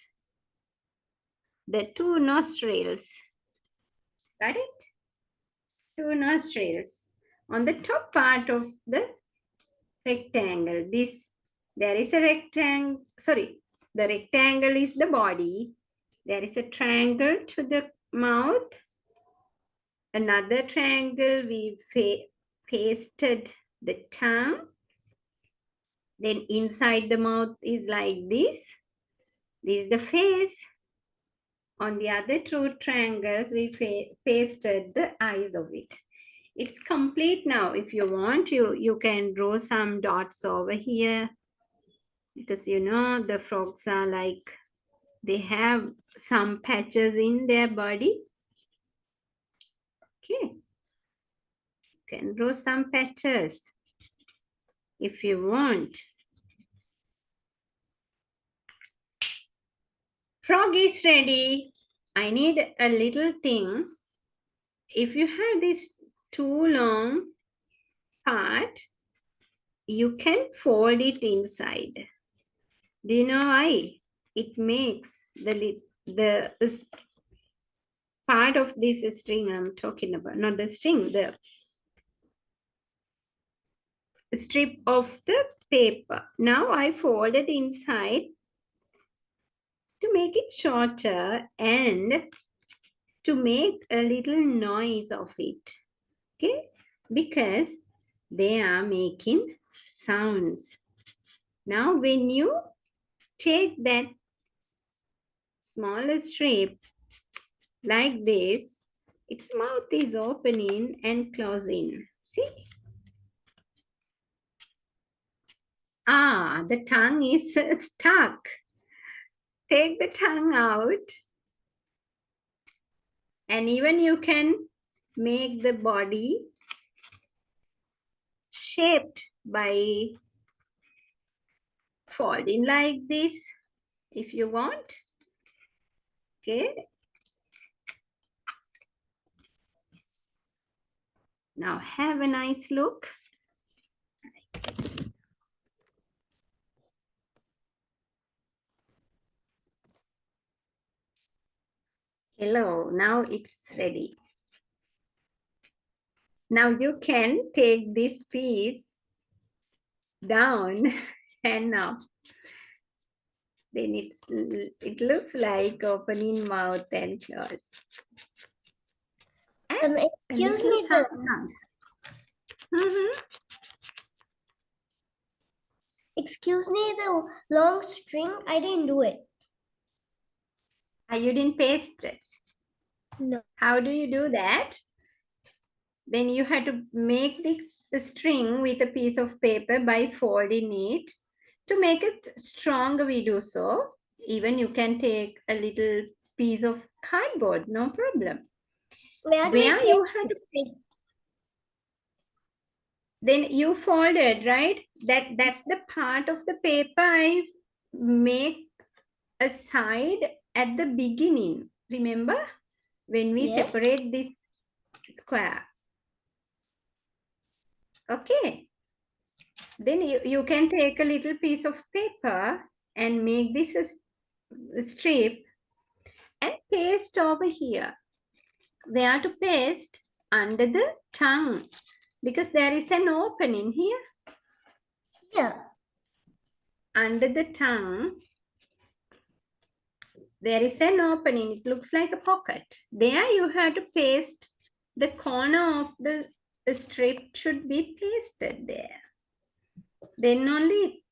the two nostrils. Got it? Two nostrils. On the top part of the rectangle, there is a rectangle, sorry, the rectangle is the body. There is a triangle to the mouth. Another triangle, we pasted the tongue. Then inside the mouth is like this. This is the face. On the other two triangles, we pasted the eyes of it. It's complete now. If you want, you can draw some dots over here. Because you know, the frogs are like, they have some patches in their body. Okay. You can draw some patches. if you want. Frog is ready. I need a little thing. If you have this too long part, you can fold it inside. Do you know why? It makes the part of this string I'm talking about, not the string, the strip of the paper. Now I folded inside to make it shorter and to make a little noise of it. Okay, because they are making sounds. Now when you take that smaller strip like this, its mouth is opening and closing. See? Ah, the tongue is stuck. Take the tongue out, and even you can make the body shaped by folding like this if you want. Okay. Now have a nice look. Hello, now it's ready. Now you can take this piece down and now then it looks like opening mouth and close. And Excuse me, sir. Excuse me, the long string, I didn't do it. You didn't paste it? No. How do you do that? Then you have to make this string with a piece of paper by folding it. To make it stronger, we do so. Even you can take a little piece of cardboard, no problem. Where you have to paste? Then you folded, right? That's the part of the paper I make a side at the beginning. Remember? When we separate this square. Okay. Then you can take a little piece of paper and make this a strip and paste over here. Where to paste? Under the tongue. Because there is an opening here. Yeah. Under the tongue, there is an opening. It looks like a pocket. There you have to paste. The corner of the strip should be pasted there. Then only it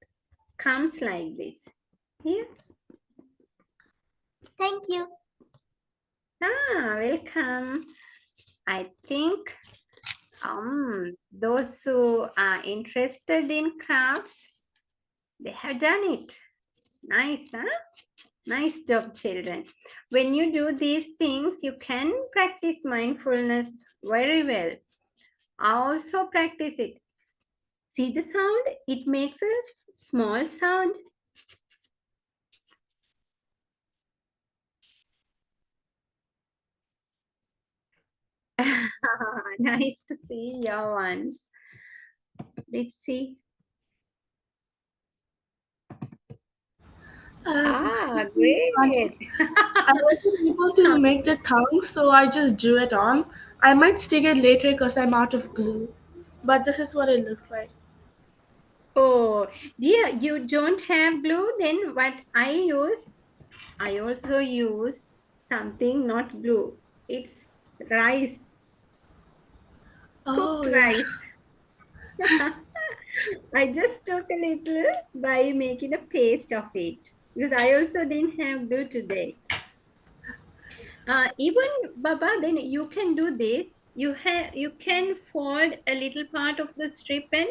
comes like this. Here. Thank you. Welcome. I think those who are interested in crafts, they have done it. Nice, huh? Nice job, children. When you do these things, you can practice mindfulness very well. Also practice it. See the sound? It makes a small sound. Nice to see your ones. Let's see. Great. I wasn't able to make the tongue, so I just drew it on. I might stick it later because I'm out of glue. But this is what it looks like. Oh, dear, you don't have glue? Then what I use? I also use something not glue. It's rice. Cooked rice. I just took a little by making a paste of it. Because I also didn't have glue today. Even Baba, then you can do this. You can fold a little part of the strip and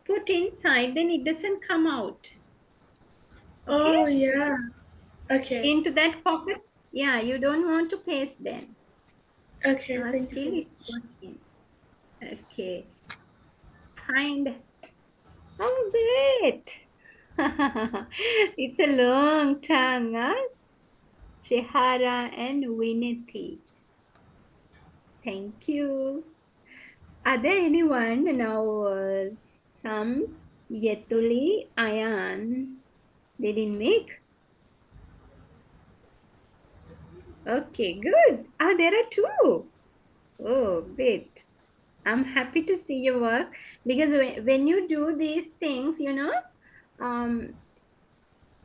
put inside, then it doesn't come out. Okay? Oh, yeah. Okay. Into that pocket. Yeah, you don't want to paste then. Okay, thank you so much. Okay. Find Oh, great. It's a long tongue, huh? Chihara and Vinity. Thank you. Are there anyone now? Some Yetuli Ayan they didn't make? Okay, good. Ah, there are two. Oh, great. I'm happy to see your work because when you do these things, um,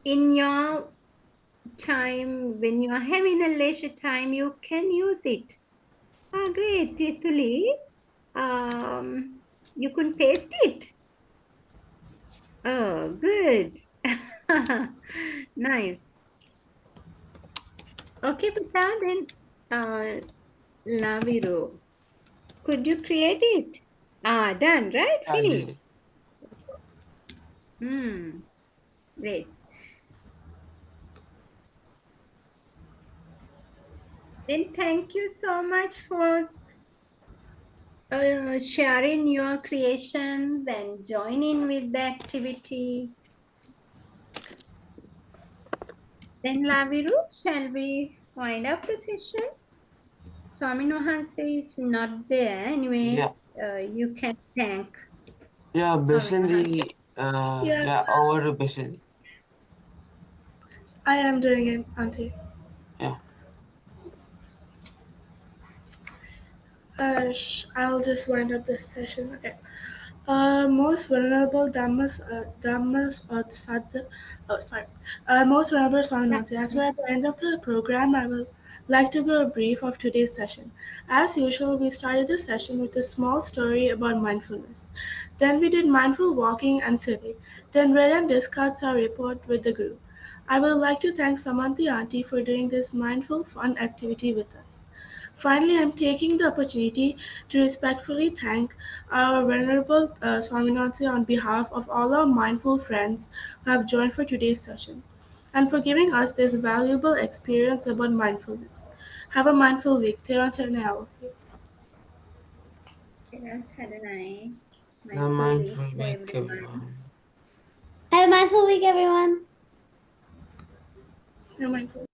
in your time, when you are having a leisure time, you can use it. Ah, great, Tuli. You could paste it. Oh, good. Nice. Okay, Pita, then Laviro. Could you create it? Ah, done, right? I did it. Finished. Hmm, great. Then thank you so much for sharing your creations and joining with the activity. Then Laviru, shall we wind up the session? Swami Nohanse is not there. Anyway, Yeah. you can thank Yeah, Swami Nohanse. Basindi. Yeah, Yeah, over to Basindi. I am doing it, Auntie. Yeah. I'll just wind up this session. Okay. Most vulnerable Dhammas or Sad. Oh, sorry. Most vulnerable Swaminathan. As we're at the end of the program, I will like to give a brief of today's session. As usual, we started the session with a small story about mindfulness. Then we did mindful walking and sitting. Then read and discussed our report with the group. I would like to thank Samanthi Auntie for doing this mindful fun activity with us. Finally, I'm taking the opportunity to respectfully thank our Venerable Swaminathan on behalf of all our mindful friends who have joined for today's session and for giving us this valuable experience about mindfulness. Have a mindful week. Theron Sarnay, all of you. Yes, had a nice Have a mindful week mindful for week, everyone. everyone. Have a mindful week, everyone. You're mindful.